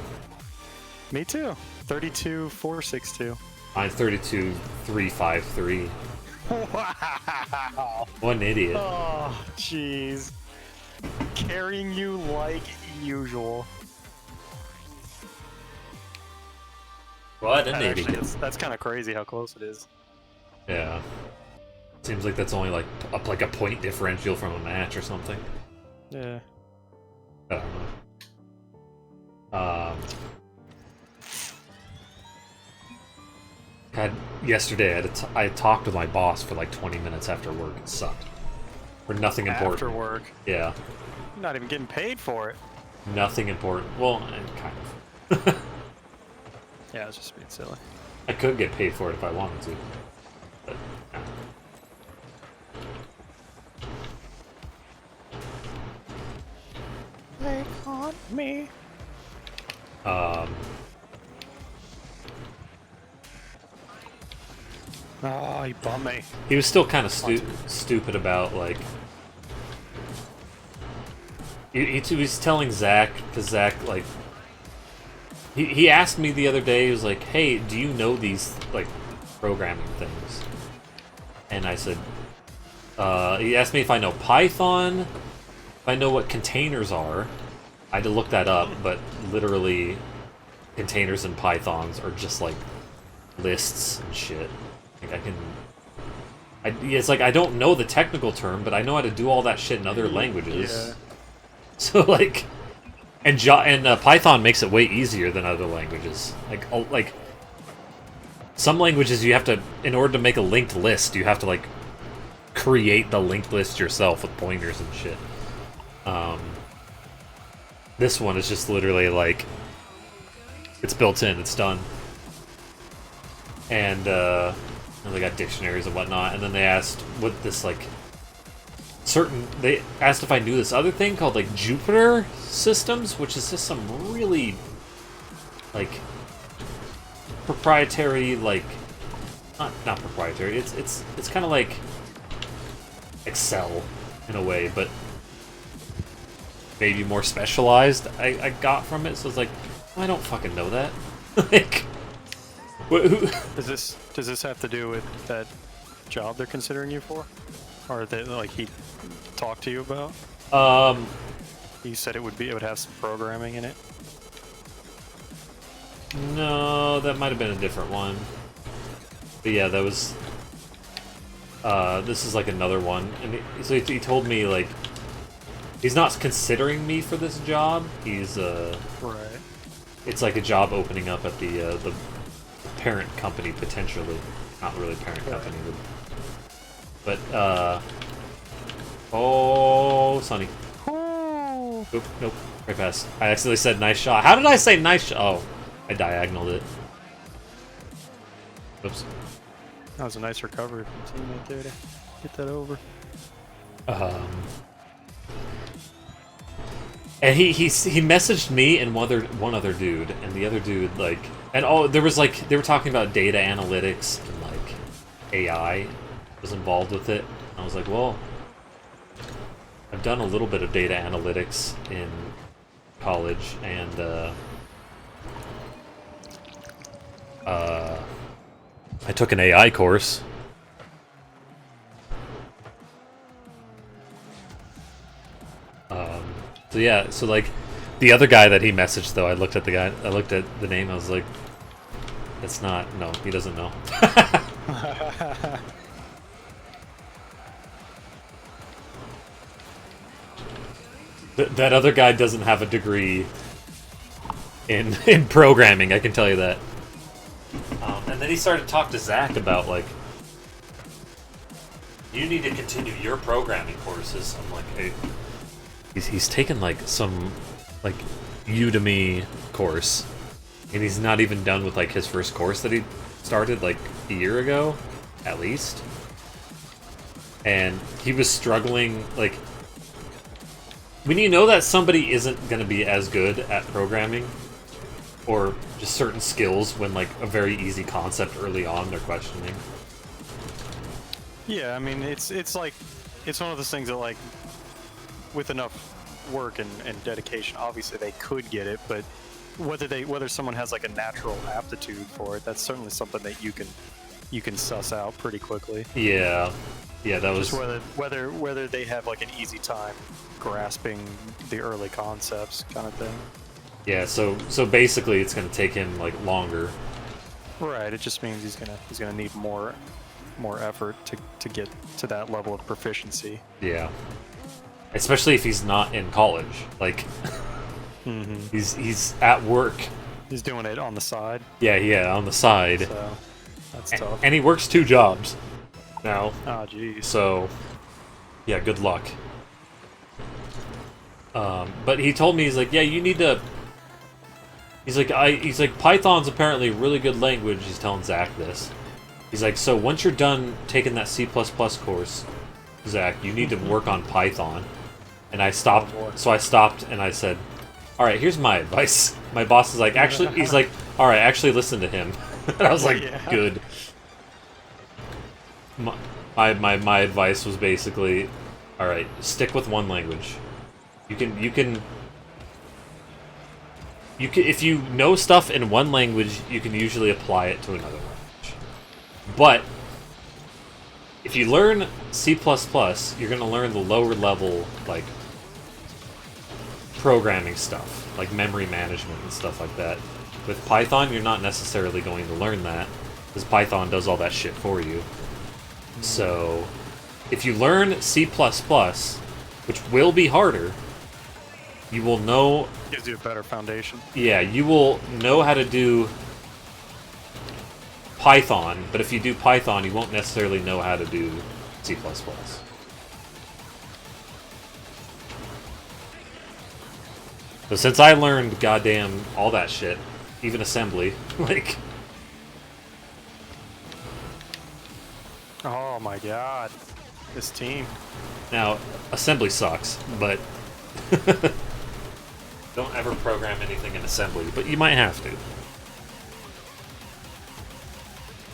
Me too. 32,462. Mine's 32,353. Wow. What an idiot. Oh, jeez. Carrying you like usual. What an idiot. Actually, that's kind of crazy how close it is. Yeah. Seems like that's only like a point differential from a match or something. Yeah. I don't know. Yesterday I talked with my boss for like 20 minutes after work. It sucked. For nothing important. After work. Yeah. You're not even getting paid for it. Nothing important. Well, kind of. Yeah, I was just being silly. I could get paid for it if I wanted to. But, They caught me. Oh, he bumped me. He was still kind of stupid about, like... He was telling Zach, because Zach, like... He asked me the other day, he was like, hey, do you know these, like, programming things? And I said... he asked me if I know Python, if I know what containers are. I had to look that up, but literally, containers and Pythons are just, like, lists and shit. Like, it's like, I don't know the technical term, but I know how to do all that shit in other languages. Yeah. So, like... And Python makes it way easier than other languages. Like, some languages you have to, in order to make a linked list, you have to, like, create the linked list yourself with pointers and shit. This one is just literally, like, it's built in, it's done. And they got dictionaries and whatnot, and then they asked what this, like, they asked if I knew this other thing called, like, Jupyter systems, which is just some really, like, proprietary, like, not proprietary, it's kind of like Excel in a way, but maybe more specialized. I got from it, so it's like, I don't fucking know that. Like, Does this have to do with that job they're considering you for, or that, like, he talked to you about? He said it would have some programming in it. No, that might have been a different one. But yeah, that was. This is like another one, and so he told me, like, he's not considering me for this job. He's Right. It's like a job opening up at the parent company potentially, not really parent company, but oh, Sonny. Oop, nope, right past. I accidentally said nice shot. How did I say nice shot? Oh, I diagonaled it. Oops. That was a nice recovery from the teammate there to get that over. And he messaged me and one other dude, and the other dude, like, and there was, like, they were talking about data analytics and, like, AI was involved with it. And I was like, well, I've done a little bit of data analytics in college, and I took an AI course. So yeah, so, like, the other guy that he messaged, though, I looked at the name, I was like, it's not, no, he doesn't know. That other guy doesn't have a degree in programming, I can tell you that. And then he started to talk to Zach about, like, you need to continue your programming courses. I'm like, hey, he's taken, like, some, like, Udemy course, and he's not even done with, like, his first course that he started, like, a year ago, at least. And he was struggling, like, when you know that somebody isn't going to be as good at programming, or just certain skills when, like, a very easy concept early on they're questioning. Yeah, I mean, it's like, it's one of those things that, like, with enough work and dedication, obviously they could get it, but whether someone has like a natural aptitude for it, that's certainly something that you can suss out pretty quickly. Yeah, yeah, that was just whether they have like an easy time grasping the early concepts, kind of thing. Yeah, so basically, it's gonna take him like longer. Right. It just means he's gonna need more effort to get to that level of proficiency. Yeah, especially if he's not in college, like. He's at work. He's doing it on the side. Yeah, on the side. So that's tough. And he works 2 jobs now. Oh, geez. So, yeah, good luck. But he told me, he's like, yeah, you need to. He's like, Python's apparently a really good language. He's telling Zach this. He's like, so once you're done taking that C++ course, Zach, you need to work on Python. And I stopped. So I stopped and I said, all right, here's my advice. My boss is like, actually, he's like, all right, actually listen to him. And I was like, good. My advice was basically, all right, stick with one language. You can if you know stuff in one language, you can usually apply it to another language. But if you learn C++, you're gonna learn the lower level, like, programming stuff, like memory management and stuff like that. With Python, you're not necessarily going to learn that, because Python does all that shit for you. So, if you learn C++, which will be harder, you will know... Gives you a better foundation. Yeah, you will know how to do Python, but if you do Python, you won't necessarily know how to do C++. So since I learned goddamn all that shit, even assembly, like... Oh my god. This team. Now, assembly sucks, but... Don't ever program anything in assembly, but you might have to.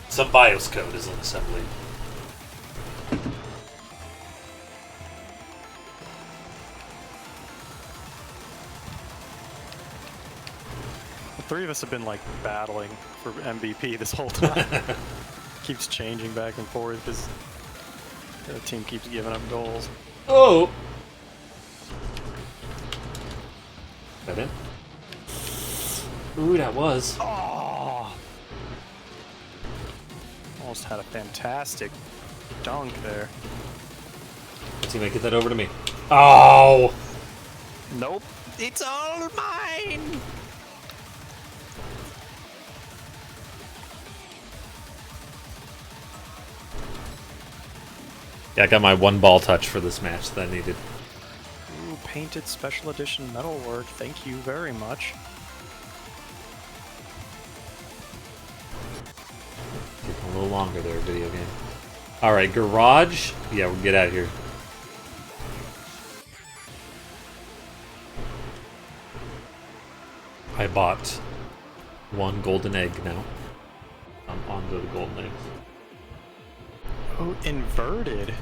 Some BIOS code is in assembly. The 3 of us have been like battling for MVP this whole time. Keeps changing back and forth because the team keeps giving up goals. Oh! That in? Ooh, that was. Oh! Almost had a fantastic dunk there. Let's see if I get that over to me. Oh! Nope. It's all mine! Yeah, I got my 1 ball touch for this match that I needed. Ooh, painted special edition metalwork. Thank you very much. Taking a little longer there, video game. Alright, garage. Yeah, we'll get out of here. I bought 1 golden egg now. I'm on to the golden eggs. Oh, inverted.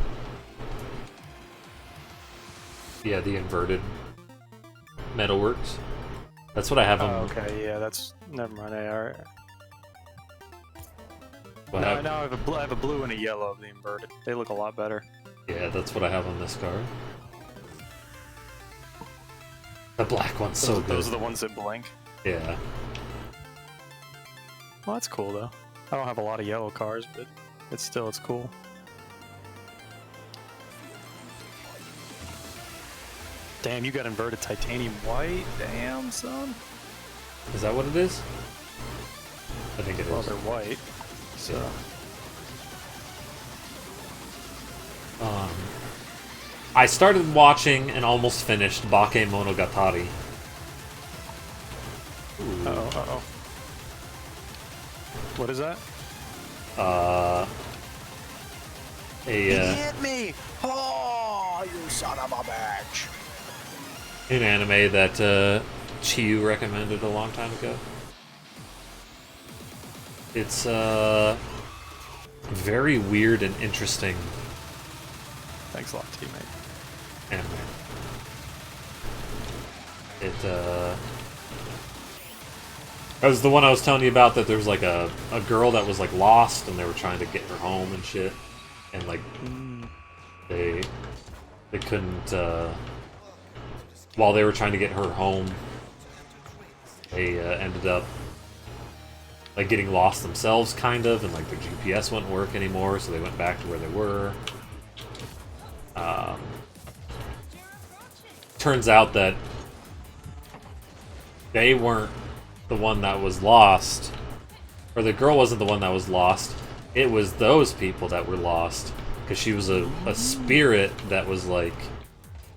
Yeah, the inverted metalworks. That's what I have on. Oh, okay, yeah, that's... Never mind, alright. Now I have a blue and a yellow of the inverted. They look a lot better. Yeah, that's what I have on this car. The black one's so good. Those are the ones that blink. Yeah. Well, that's cool, though. I don't have a lot of yellow cars, but it's cool. Damn, you got inverted titanium white. Damn, son. Is that what it is? I think it Well, is. they're white, so... I started watching and almost finished Bakemonogatari. Ooh. Uh-oh, uh-oh. What is that? He hit me! Oh, you son of a bitch! an anime that Chiyu recommended a long time ago. It's very weird and interesting Thanks a lot, teammate. anime. It That was the one I was telling you about, that there was like a girl that was like lost and they were trying to get her home and shit. And like they couldn't while they were trying to get her home, they ended up like getting lost themselves kind of, and like their GPS wouldn't work anymore, so they went back to where they were. Turns out that they weren't the one that was lost, or the girl wasn't the one that was lost. It was those people that were lost, because she was a spirit that was like,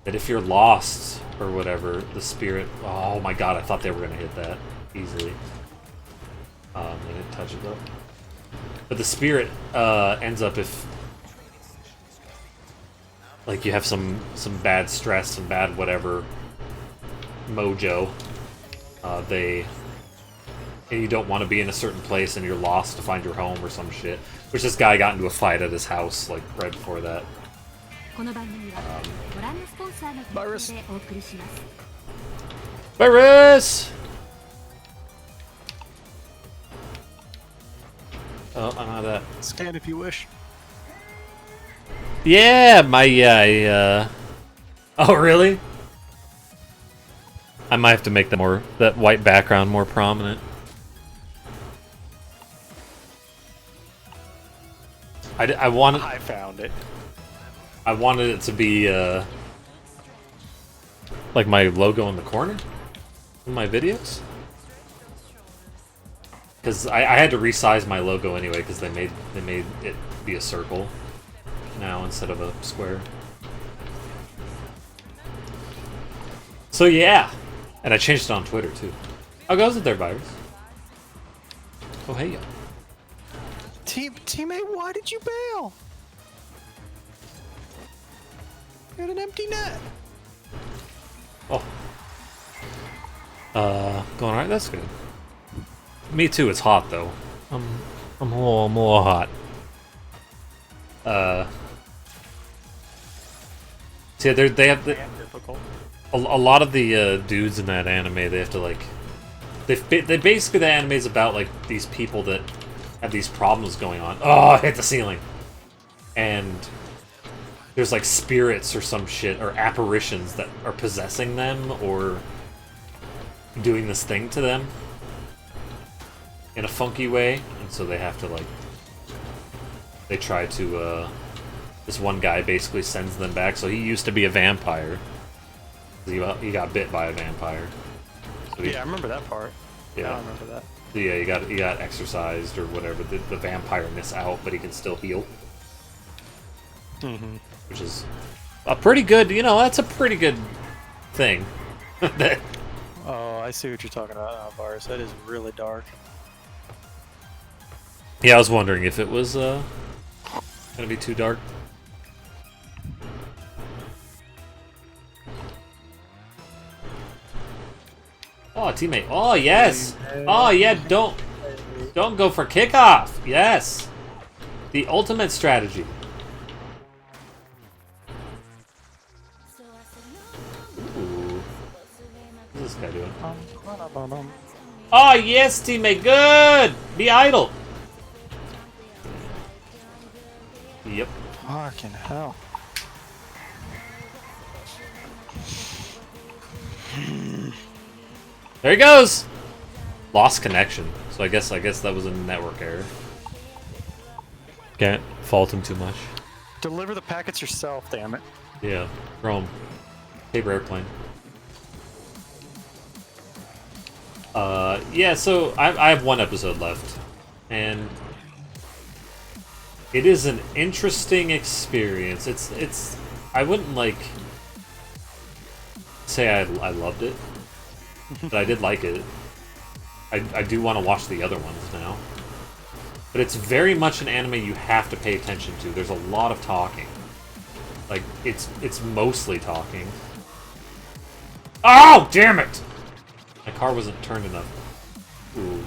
that if you're lost or whatever, the spirit, oh my god, I thought they were gonna hit that easily. They didn't touch it though. But the spirit ends up, if like you have some bad stress, some bad whatever mojo, and you don't want to be in a certain place and you're lost to find your home or some shit. Which this guy got into a fight at his house like right before that. Virus. Virus! Oh, I'm out of that. Scan if you wish. Yeah, oh really? I might have to make that white background more prominent. I found it. I wanted it to be like my logo in the corner in my videos, because I had to resize my logo anyway, because they made it be a circle now instead of a square. So yeah, and I changed it on Twitter too. How goes it there, Virus? Oh hey yo. Teammate, why did you bail? You had an empty net. Oh. Going alright, that's good. Me too, it's hot though. I'm more hot. See, they have difficult. a lot of the dudes in that anime, they have to like, they basically, the anime is about like these people that have these problems going on. Oh, I hit the ceiling. And there's like spirits or some shit, or apparitions that are possessing them or doing this thing to them in a funky way, and so they have to like, they try to this one guy basically sends them back. So he used to be a vampire. He got bit by a vampire. So Yeah, I remember that part. Yeah, I remember that. So yeah, he got exorcised or whatever. The vampire miss out, but he can still heal. Mm-hmm. Which is a pretty good, you know, that's a pretty good thing. Oh, I see what you're talking about, Virus. That is really dark. Yeah, I was wondering if it was gonna be too dark. Oh, teammate. Oh, yes. Oh, yeah, don't go for kickoff. Yes. The ultimate strategy. Ooh. What's this guy doing? Oh, yes, teammate. Good. Be idle. Yep. Fucking hell. There he goes. Lost connection. So I guess that was a network error. Can't fault him too much. Deliver the packets yourself, damn it. Yeah. Chrome. Paper airplane. Yeah, so I have one episode left. And it is an interesting experience. It's I wouldn't like say I loved it, but I did like it. I do want to watch the other ones now. But it's very much an anime you have to pay attention to. There's a lot of talking. Like, it's mostly talking. Oh, damn it! My car wasn't turned enough. Ooh.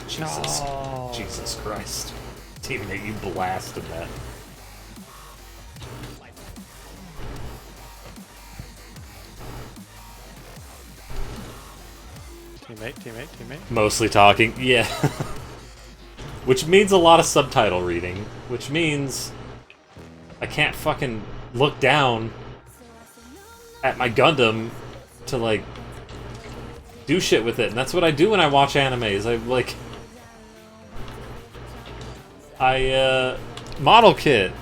Jesus. No. Jesus Christ. Teammate, you blasted that. Teammate. Mostly talking, yeah. Which means a lot of subtitle reading, which means I can't fucking look down at my Gundam to, like, do shit with it. And that's what I do when I watch animes. I model kit.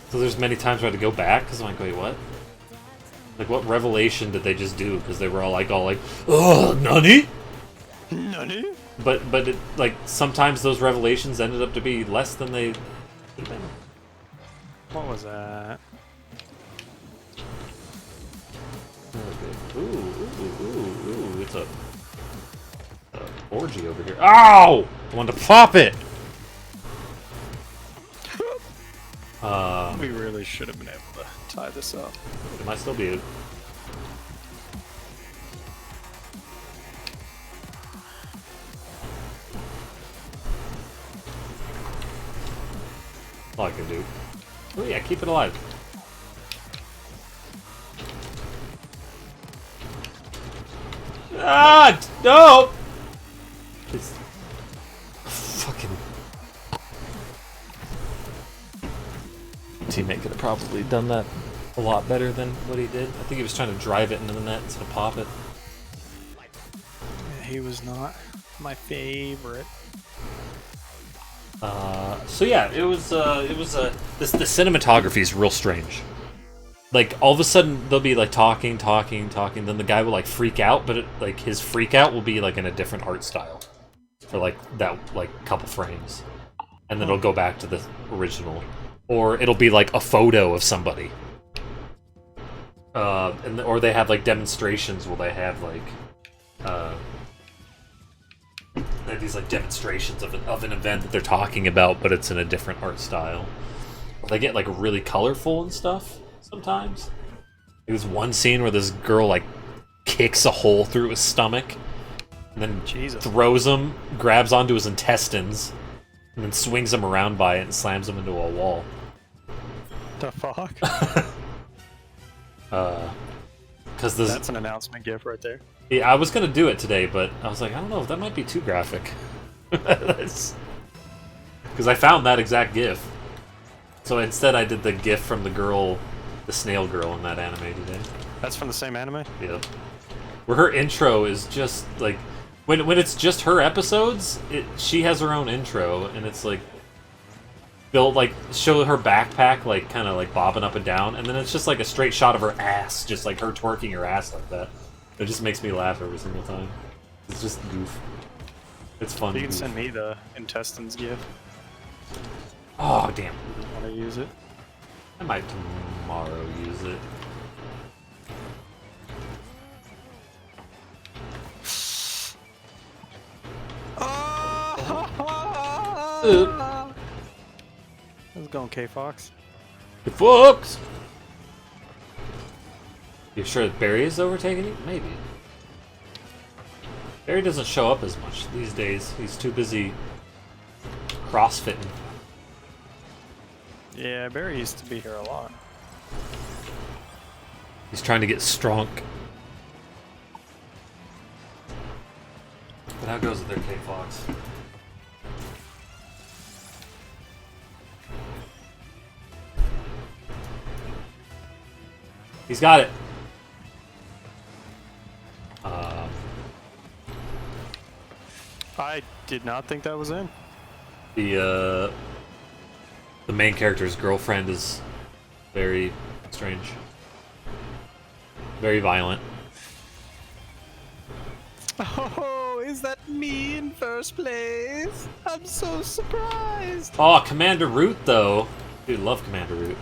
So there's many times where I had to go back, because I'm like, wait, what? Like, what revelation did they just do? Because they were all like, oh, nani? Nani? But it, like, sometimes those revelations ended up to be less than they should have been. What was that? Ooh, it's a orgy over here. Ow! I wanted to pop it! We really should have been able to tie this up. It might still be. All I can do. Oh yeah, keep it alive. Ah, no! It's fucking teammate could have probably done that a lot better than what he did. I think he was trying to drive it into the net instead of pop it. Yeah, he was not my favorite. So yeah, it was the cinematography is real strange. Like, all of a sudden they'll be like talking, then the guy will like freak out, but like his freak out will be like in a different art style for like that like couple frames, and then it'll go back to the original, or it'll be like a photo of somebody, or they have like demonstrations where they have like they have these like demonstrations of an event that they're talking about, but it's in a different art style. They get like really colorful and stuff sometimes. There's one scene where this girl like kicks a hole through his stomach, and then throws him, grabs onto his intestines, and then swings him around by it and slams him into a wall. The fuck? Because that's an announcement gif right there. Yeah, I was gonna do it today, but I was like, I don't know if that might be too graphic. Because I found that exact gif. So instead I did the gif from the girl, the snail girl in that anime today. That's from the same anime? Yeah. Where her intro is just, like, when it's just her episodes, she has her own intro, and it's like, they'll, like, show her backpack, like, kind of, like, bobbing up and down, and then it's just, like, a straight shot of her ass, just, like, her twerking her ass like that. It just makes me laugh every single time. It's just goof. It's fun. You can send me the intestines gif. Oh, damn. I want to use it. I might tomorrow use it. Oop. How's it going, K-Fox? Hey, Fox! You sure that Barry is overtaking you? Maybe. Barry doesn't show up as much these days. He's too busy crossfitting. Yeah, Barry used to be here a lot. He's trying to get strong. But how goes it there, K-Fox? He's got it. I did not think that was in. The main character's girlfriend is very strange. Very violent. Oh, is that me in first place? I'm so surprised. Oh, Commander Root, though. Dude, love Commander Root.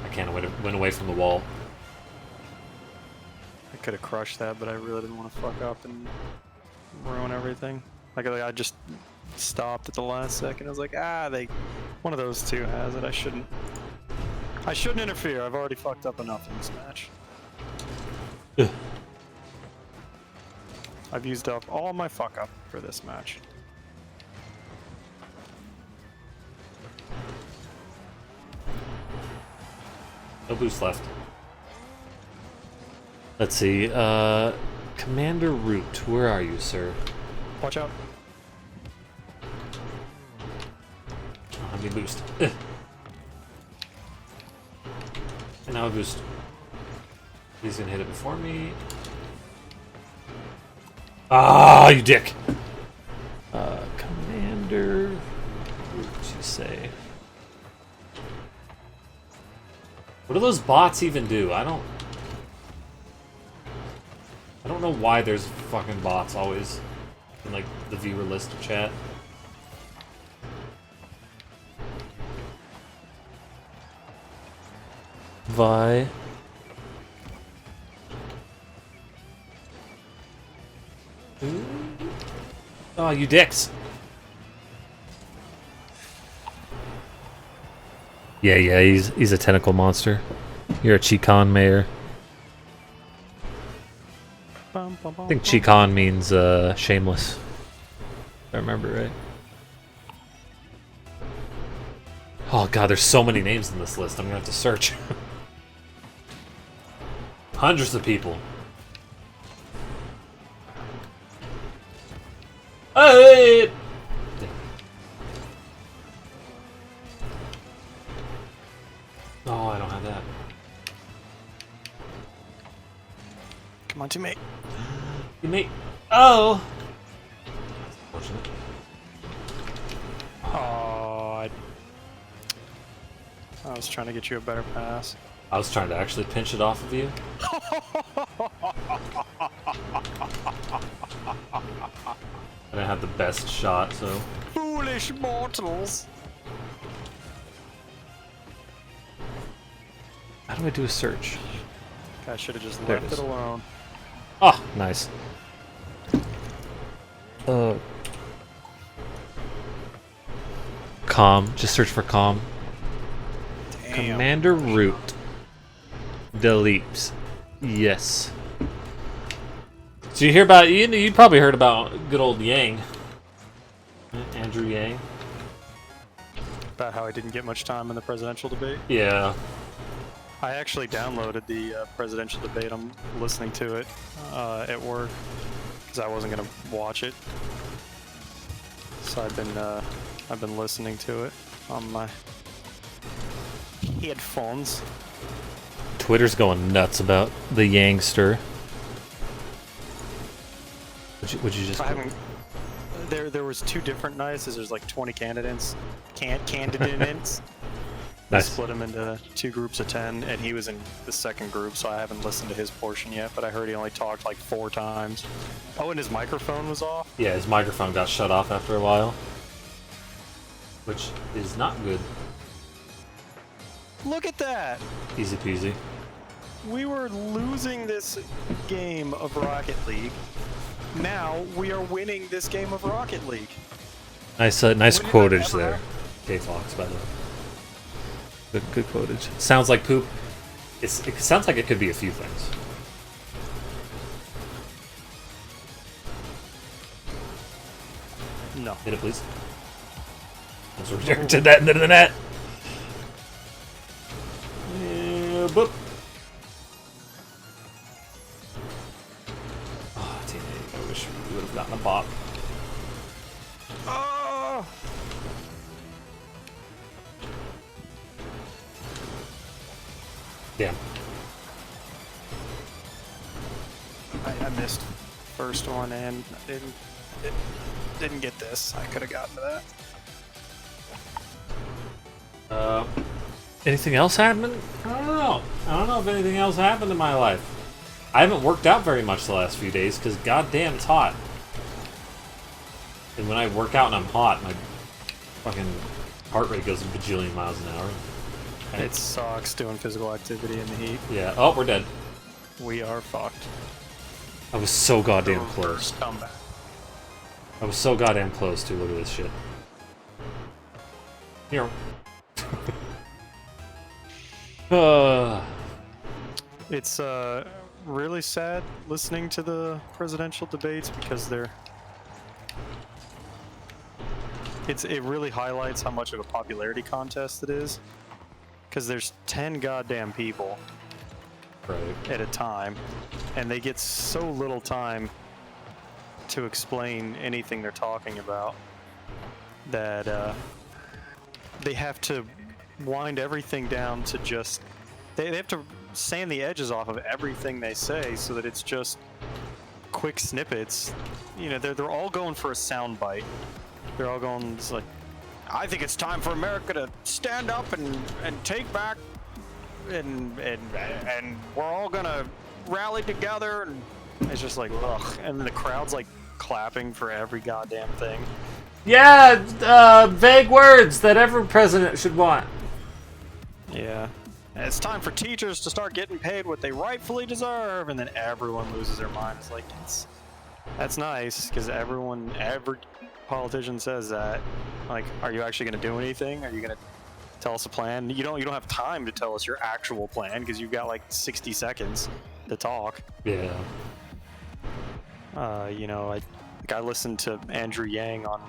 I can't went away from the wall. I could have crushed that, but I really didn't want to fuck up and ruin everything. Like I just stopped at the last second. I was like, one of those two has it. I shouldn't interfere. I've already fucked up enough in this match. I've used up all my fuck up for this match. No boost left. Let's see. Commander Root, where are you, sir? Watch out. Let me boost. And now a boost. He's gonna hit it before me. Ah, you dick! Commander... What did you say? What do those bots even do? I don't know why there's fucking bots always in, like, the viewer list chat. Vi. Oh, you dicks. Yeah, he's a tentacle monster. You're a Chicon mayor. I think Chicon means shameless. If I remember right. Oh god, there's so many names in this list. I'm gonna have to search. Hundreds of people. Hey! Oh, I don't have that. Come on, teammate. Teammate. Oh! Unfortunate. Oh, I was trying to get you a better pass. I was trying to actually pinch it off of you. And I had the best shot, so... Foolish mortals! How do I do a search? I should have just There left it it is. alone. Oh, nice. Calm. Just search for calm. Damn. Commander Root. Delete. Yes. So you hear about... You probably heard about good old Yang. Andrew Yang. About how I didn't get much time in the presidential debate. Yeah. I actually downloaded the presidential debate. I'm listening to it at work because I wasn't gonna watch it. So I've been listening to it on my headphones. Twitter's going nuts about the Yangster. Would you just? I haven't. There was two different nights. There's like 20 candidates. Candidates. They Nice. split him into 2 groups of 10, and he was in the second group, so I haven't listened to his portion yet, but I heard he only talked like 4 times. Oh, and his microphone was off? Yeah, his microphone got shut off after a while, which is not good. Look at that! Easy peasy. We were losing this game of Rocket League. Now we are winning this game of Rocket League. Nice When did quotage that ever there. K-Fox, by the way. Good quotage. Sounds like poop. It sounds like it could be a few things. No. Hit it, please. Let's rejected that into the net. Yeah, boop. Oh, teammate. I wish we would have gotten a bot. Oh! Damn. I missed first one and didn't get this. I could have gotten to that. Anything else happened? I don't know. I don't know if anything else happened in my life. I haven't worked out very much the last few days because goddamn it's hot. And when I work out and I'm hot, my fucking heart rate goes a bajillion miles an hour. And It sucks doing physical activity in the heat. yeah. Oh, we're dead. We are fucked. I was so goddamn Reverse close. comeback. I was so goddamn close to. Look at this shit. Here. It's really sad listening to the presidential debates because it really highlights how much of a popularity contest it is. because there's 10 goddamn people at a time, and they get so little time to explain anything they're talking about that they have to wind everything down to just they have to sand the edges off of everything they say so that it's just quick snippets. You know, they're all going for a sound bite. They're all going, it's like, I think it's time for America to stand up and take back, and we're all gonna rally together, and it's just like, ugh. And the crowd's like clapping for every goddamn thing. Yeah, vague words that every president should want. Yeah. And it's time for teachers to start getting paid what they rightfully deserve, and then everyone loses their mind. It's like, that's nice, because every politician says that. Like, are you actually going to do anything? Are you going to tell us a plan? You don't have time to tell us your actual plan, because you've got like 60 seconds to talk. Yeah. You know, I listened to Andrew Yang on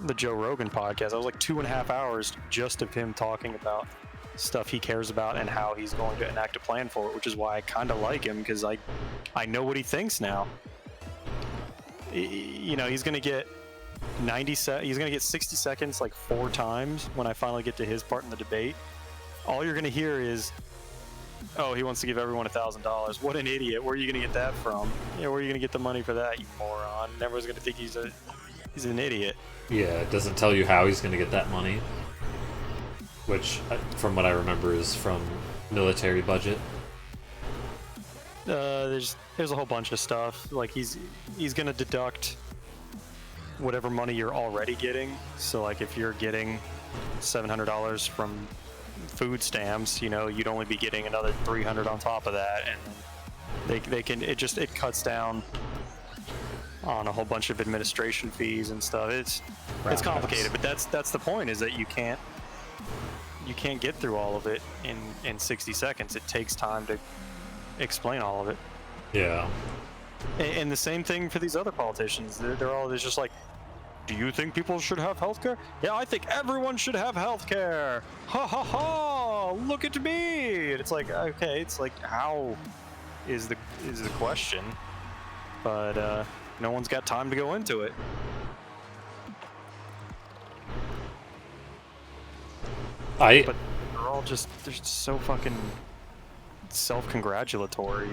the Joe Rogan podcast. I was like 2.5 hours just of him talking about stuff he cares about and how he's going to enact a plan for it, which is why I kind of like him, because I know what he thinks now. You know, he's going to get 60 seconds like 4 times when I finally get to his part in the debate. All you're going to hear is, oh, he wants to give everyone $1,000. What an idiot. Where are you going to get that from? Yeah, where are you going to get the money for that, you moron? And everyone's going to think he's an idiot. Yeah, it doesn't tell you how he's going to get that money. Which, from what I remember, is from military budget. There's a whole bunch of stuff. Like, he's going to deduct whatever money you're already getting. So, like, if you're getting $700 from food stamps, you know, you'd only be getting another $300 on top of that, and it cuts down on a whole bunch of administration fees and stuff. It's complicated, but that's the point, is that you can't get through all of it in 60 seconds. It takes time to explain all of it. Yeah. And the same thing for these other politicians. They're all just like, do you think people should have healthcare? Yeah, I think everyone should have healthcare. Ha ha ha! Look at me! And it's like, okay, it's like, how is the question? But no one's got time to go into it. But they're just so fucking self-congratulatory.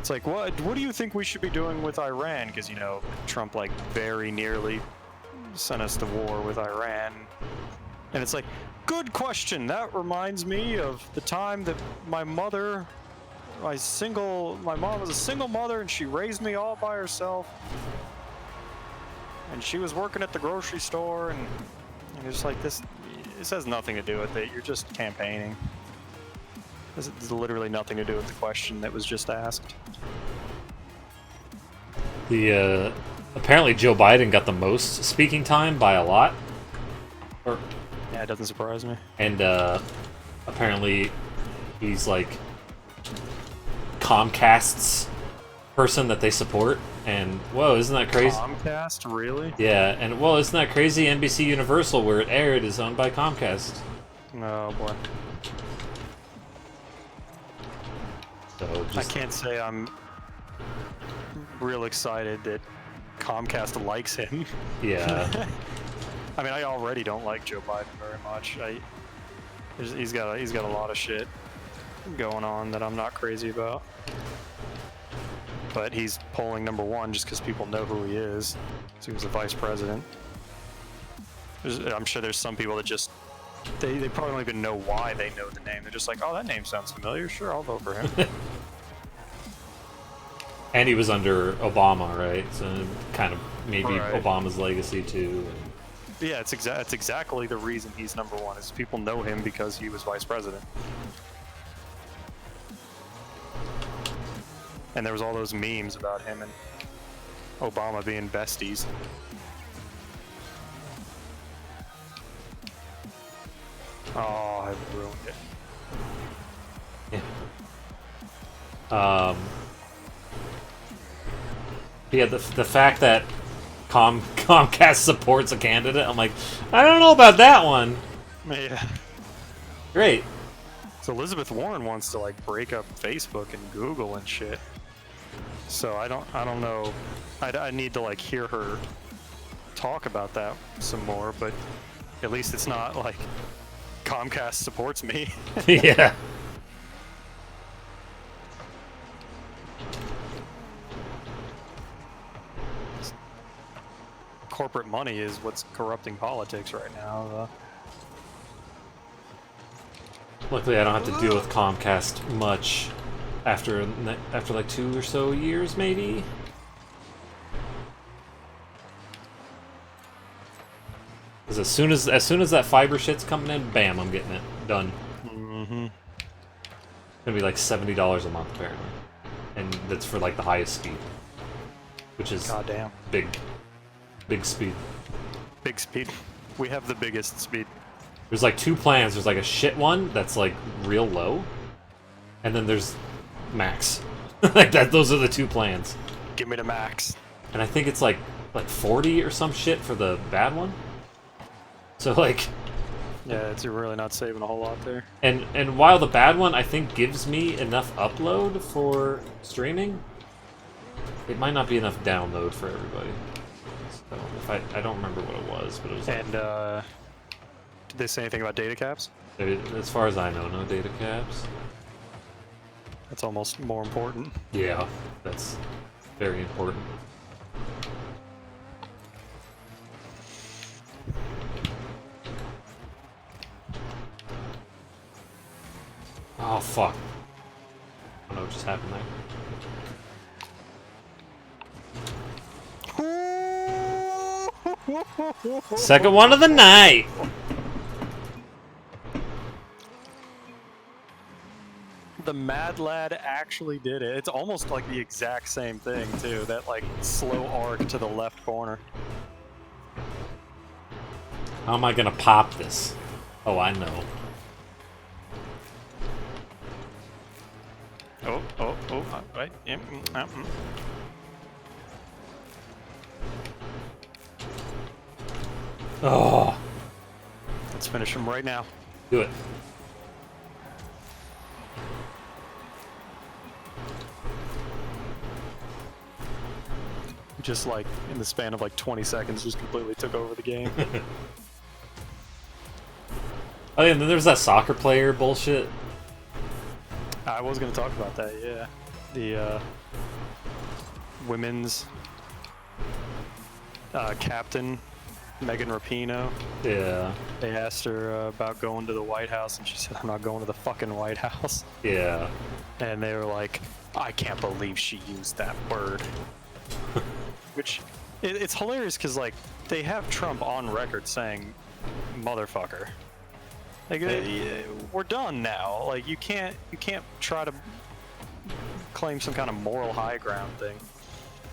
It's like, what do you think we should be doing with Iran? Because, you know, Trump, like, very nearly sent us to war with Iran. And it's like, good question. That reminds me of the time that my mom was a single mother, and she raised me all by herself. And she was working at the grocery store, and it's like, this has nothing to do with it. You're just campaigning. This has literally nothing to do with the question that was just asked. Apparently Joe Biden got the most speaking time by a lot. Yeah, it doesn't surprise me. And apparently he's like Comcast's person that they support. And whoa, isn't that crazy? Comcast, really? Yeah, and well, isn't that crazy? NBC Universal, where it aired, is owned by Comcast. Oh boy. So I can't say I'm real excited that Comcast likes him. Yeah. I mean, I already don't like Joe Biden very much. He's got a lot of shit going on that I'm not crazy about. But he's polling #1 just because people know who he is. So he was the vice president. I'm sure there's some people that just they probably don't even know why they know the name. They're just like, oh, that name sounds familiar. Sure, I'll vote for him. And he was under Obama, right? So kind of maybe right. Obama's legacy too. Yeah, that's exactly the reason he's #1, is people know him because he was vice president. And there was all those memes about him and Obama being besties. Oh, I ruined it. Yeah. Yeah, the fact that Comcast supports a candidate, I'm like, I don't know about that one. Yeah. Great. So Elizabeth Warren wants to like break up Facebook and Google and shit. So I don't know. I need to like hear her talk about that some more, but at least it's not like Comcast supports me. Yeah. Corporate money is what's corrupting politics right now. Luckily, I don't have to deal with Comcast much after like 2 or so years, maybe. Because as soon as that fiber shit's coming in, bam, I'm getting it done. Mm-hmm. It's gonna be like $70 a month apparently, and that's for like the highest speed, which is goddamn big speed. Big speed. We have the biggest speed. There's like 2 plans. There's like a shit one that's like real low, and then there's max. Like that. Those are the 2 plans. Give me the max. And I think it's like 40 or some shit for the bad one. So like, yeah, it's really not saving a whole lot there. And while the bad one I think gives me enough upload for streaming, it might not be enough download for everybody. So if I don't remember what it was, but it was. And did they say anything about data caps? As far as I know, no data caps. That's almost more important. Yeah, that's very important. Oh, fuck. I don't know what just happened there. Second one of the night! The Mad Lad actually did it. It's almost like the exact same thing, too. That, like, slow arc to the left corner. How am I gonna pop this? Oh, I know. Right. Yeah. Oh, Let's finish him right now. do it. Just like in the span of like 20 seconds, just completely took over the game. Oh, yeah, and then there's that soccer player bullshit. I was going to talk about that, yeah. The women's captain, Megan Rapinoe. Yeah. They asked her about going to the White House, and she said, I'm not going to the fucking White House. Yeah. And they were like, I can't believe she used that word. Which, it's hilarious because, like, they have Trump on record saying, motherfucker. Like, we're done now. Like, you can't try to claim some kind of moral high ground thing.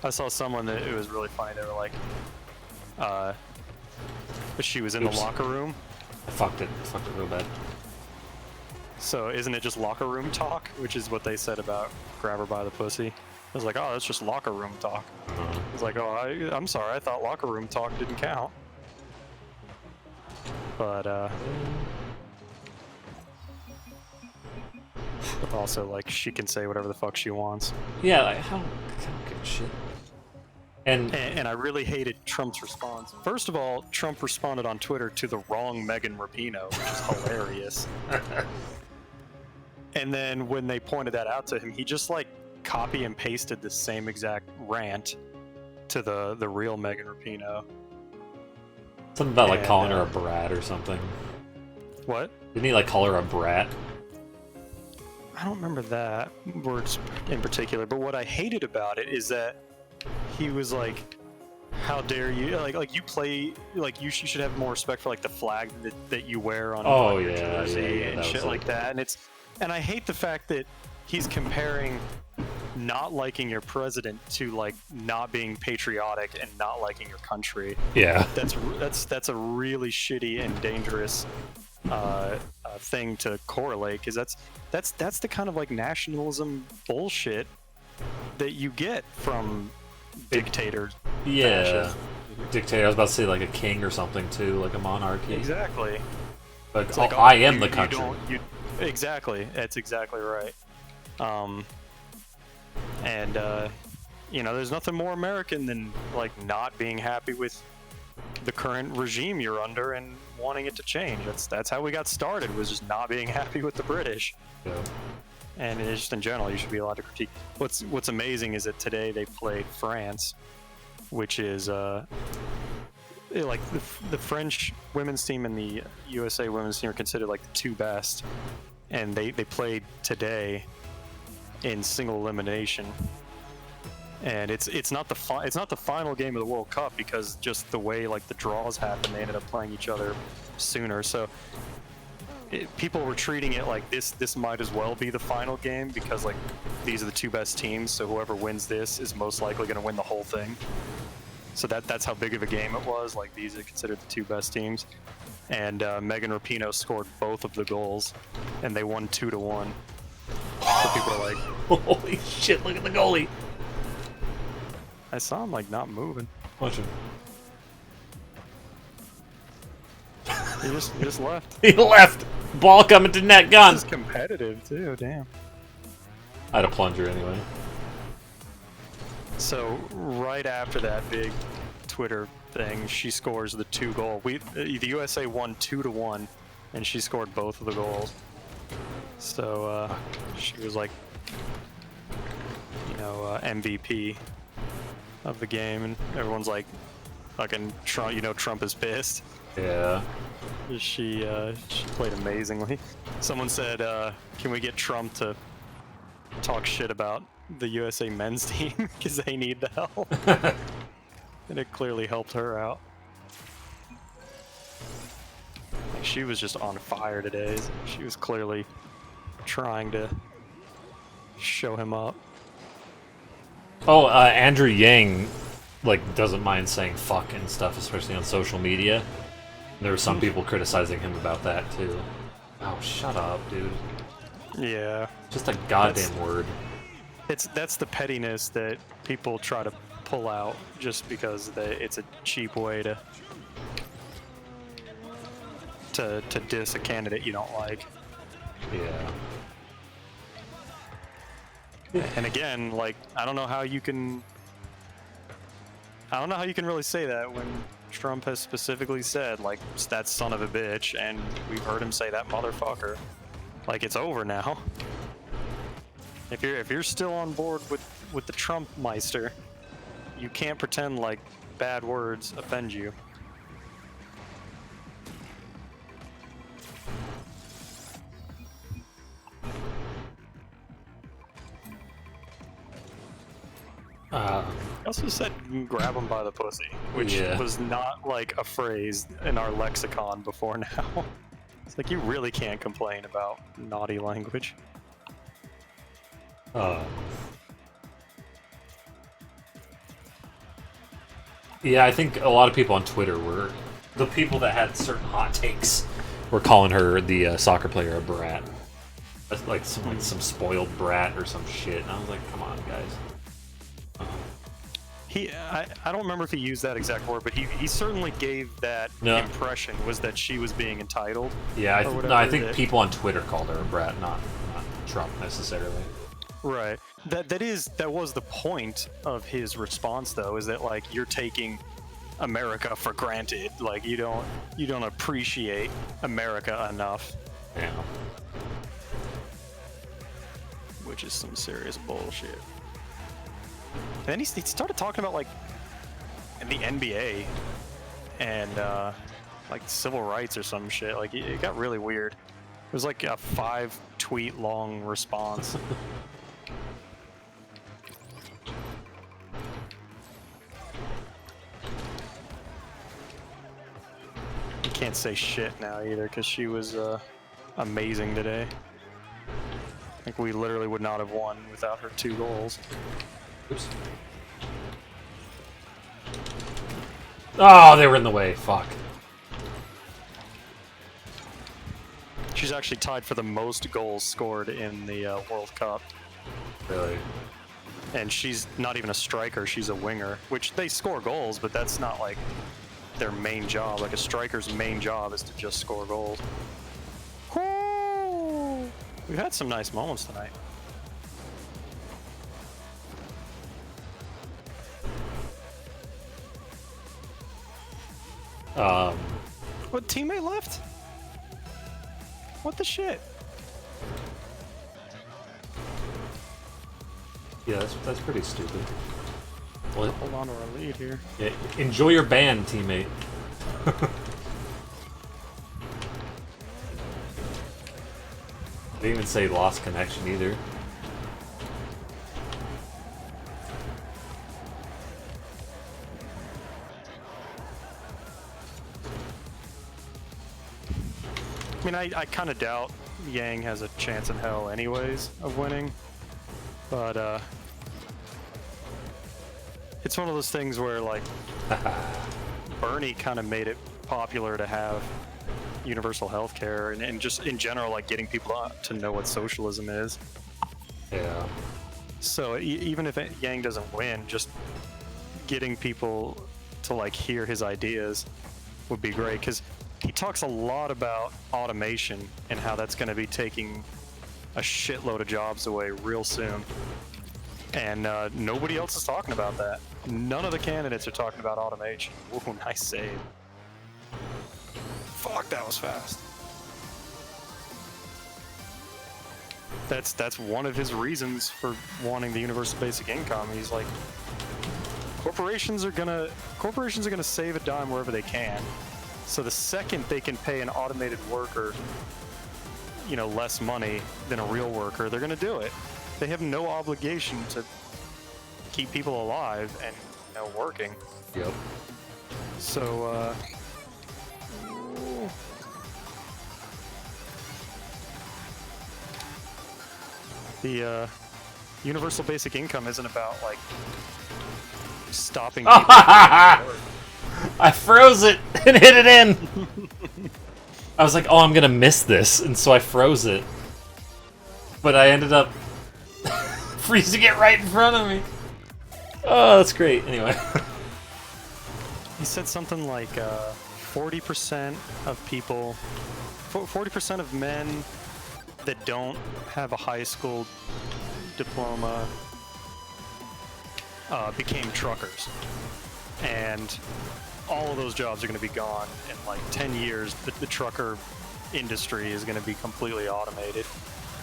I saw someone that it was really funny. They were like, she was in the locker room. I fucked it real bad. So isn't it just locker room talk? Which is what they said about grab her by the pussy. I was like, oh, that's just locker room talk. It's like, oh, I'm sorry, I thought locker room talk didn't count. But also, like, she can say whatever the fuck she wants. Yeah, like, I don't give a shit. And I really hated Trump's response. First of all, Trump responded on Twitter to the wrong Megan Rapinoe, which is hilarious. And then when they pointed that out to him, he just like copy and pasted the same exact rant to the real Megan Rapinoe. Something about like calling her a brat or something. What? Didn't he like call her a brat? I don't remember that words in particular, but what I hated about it is that he was like, how dare you, like you play, like you should have more respect for like the flag that you wear on your jersey and shit like that. And I hate the fact that he's comparing not liking your president to like not being patriotic and not liking your country. Yeah. That's a really shitty and dangerous thing to correlate, because that's the kind of like nationalism bullshit that you get from dictators. Yeah. Dictator. I was about to say like a king or something too, like a monarchy. Exactly. Like, oh, I am the country. Exactly. That's exactly right. You know, there's nothing more American than like not being happy with the current regime you're under and wanting it to change. That's how we got started, was just not being happy with the British. Yeah. And just in general, you should be allowed to critique. What's amazing is that today they played France, which is like the French women's team and the USA women's team are considered like the two best, and they played today in single elimination. And it's not the final game of the World Cup, because just the way like the draws happened, they ended up playing each other sooner. So people were treating it like this might as well be the final game, because like these are the two best teams, so whoever wins this is most likely going to win the whole thing. So that's how big of a game it was. Like, these are considered the two best teams. And Megan Rapinoe scored both of the goals, and they won 2-1. So people are like, holy shit, look at the goalie. I saw him like not moving. Watch him. He just left. He left. Ball coming to net, gun. This is competitive too. Damn. I had a plunger anyway. So right after that big Twitter thing, she scores the 2 goal. The USA won 2-1, and she scored both of the goals. So she was like, you know, MVP of the game, and everyone's like, fucking Trump. You know, Trump is pissed. Yeah. She played amazingly. Someone said, can we get Trump to talk shit about the USA men's team, because they need the help? And it clearly helped her out. Like, she was just on fire today. She was clearly trying to show him up. Oh, Andrew Yang, like, doesn't mind saying fuck and stuff, especially on social media. There were some people criticizing him about that too. Oh, shut up, dude. Yeah. Just a goddamn word. That's the pettiness that people try to pull out just because it's a cheap way to diss a candidate you don't like. Yeah. And again, like, I don't know how you can really say that when Trump has specifically said, like, that son of a bitch, and we've heard him say that motherfucker. Like, it's over now. If you're still on board with the Trump Meister, you can't pretend like bad words offend you. He also said grab him by the pussy, which was not like a phrase in our lexicon before now. It's like, you really can't complain about naughty language. Yeah, I think a lot of people on Twitter were, the people that had certain hot takes were calling her, the soccer player, a brat. Like some spoiled brat or some shit. And I was like, come on, guys. I don't remember if he used that exact word, but he certainly gave that impression, was that she was being entitled. Yeah, I think people on Twitter called her a brat, not Trump necessarily. Right. That was the point of his response, though, is that, like, you're taking America for granted. Like, you don't appreciate America enough. Yeah. Which is some serious bullshit. And then he started talking about, like, the NBA and like civil rights or some shit. Like, it got really weird. It was like a 5-tweet long response. You can't say shit now either, because she was amazing today. I think we literally would not have won without her 2 goals. Oops. Oh, they were in the way. Fuck. She's actually tied for the most goals scored in the World Cup. Really? And she's not even a striker, she's a winger. Which, they score goals, but that's not like their main job. Like a striker's main job is to just score goals. Woo! We've had some nice moments tonight. What, teammate left? What the shit? Yeah, that's pretty stupid. What? Hold on to our lead here. Yeah, enjoy your ban, teammate. Didn't even say lost connection either. I mean, I kind of doubt Yang has a chance in hell anyways of winning, but it's one of those things where, like, Bernie kind of made it popular to have universal health care and just in general, like, getting people to know what socialism is. Yeah. So even if Yang doesn't win, just getting people to, like, hear his ideas would be great, because he talks a lot about automation and how that's going to be taking a shitload of jobs away real soon. And nobody else is talking about that. None of the candidates are talking about automation. Ooh, nice save. Fuck, that was fast. That's one of his reasons for wanting the universal basic income. He's like, corporations are gonna save a dime wherever they can. So the second they can pay an automated worker, you know, less money than a real worker, they're gonna do it. They have no obligation to keep people alive and, you know, working. Yep. So, the universal basic income isn't about, like, stopping people from work. I froze it and hit it in. I was like, oh, I'm gonna miss this, and so I froze it. But I ended up freezing it right in front of me. Oh, that's great. Anyway. He said something like 40% of people, 40% of men that don't have a high school diploma became truckers. And all of those jobs are going to be gone in like 10 years. The trucker industry is going to be completely automated.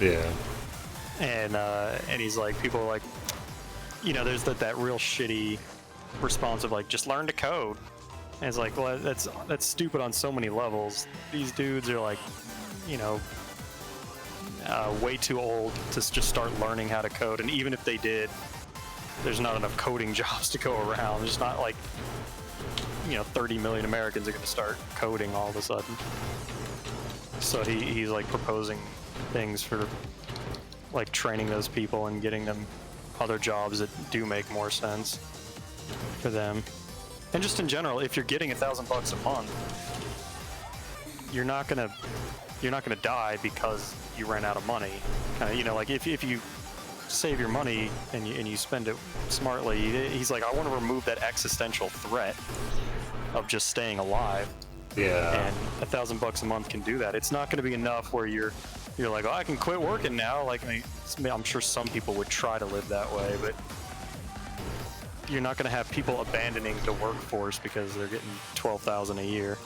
Yeah. And he's like, people are like, you know, there's that real shitty response of like, just learn to code. And it's like, well, that's stupid on so many levels. These dudes are like, you know, way too old to just start learning how to code. And even if they did, there's not enough coding jobs to go around. There's not like, you know, 30 million Americans are going to start coding all of a sudden. So he's like proposing things for like training those people and getting them other jobs that do make more sense for them. And just in general, if you're getting $1,000 a month, you're not gonna die because you ran out of money. Kind of, you know, like if you save your money and you spend it smartly, he's like, I want to remove that existential threat of just staying alive. Yeah. And $1,000 a month can do that. It's not going to be enough where you're like, oh, I can quit working now. Like, I mean, I'm sure some people would try to live that way, but you're not going to have people abandoning the workforce because they're getting $12,000 a year.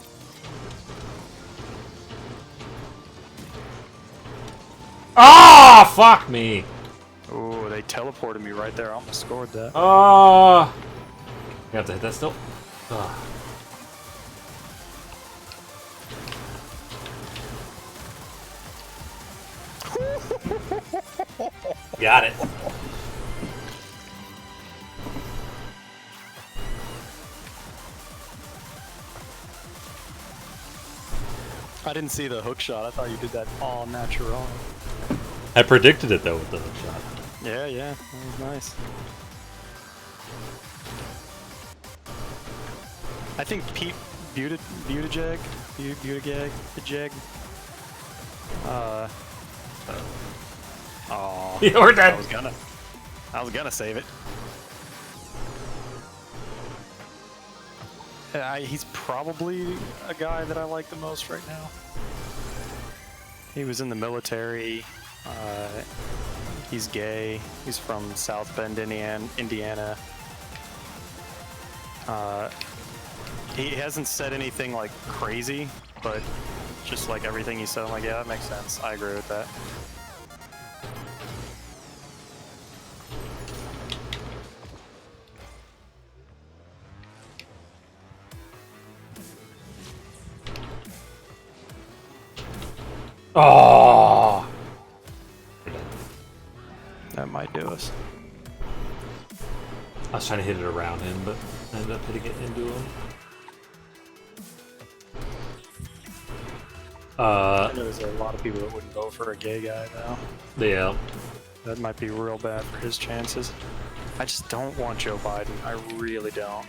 Ah, oh, fuck me. Oh, they teleported me right there. I almost scored that. Oh. You have to hit that still? Oh. Got it. I didn't see the hook shot. I thought you did that all natural. I predicted it though with the hook shot. Yeah, that was nice. I think Pete Buttigieg, oh, You're dead. I was gonna save it. He's probably a guy that I like the most right now. He was in the military. He's gay. He's from South Bend, Indiana. He hasn't said anything like crazy, but just like everything he said, I'm like, yeah, that makes sense. I agree with that. Oh! That might do us. I was trying to hit it around him, but I ended up hitting it into him. I know there's a lot of people that wouldn't vote for a gay guy, though. Yeah. That might be real bad for his chances. I just don't want Joe Biden. I really don't.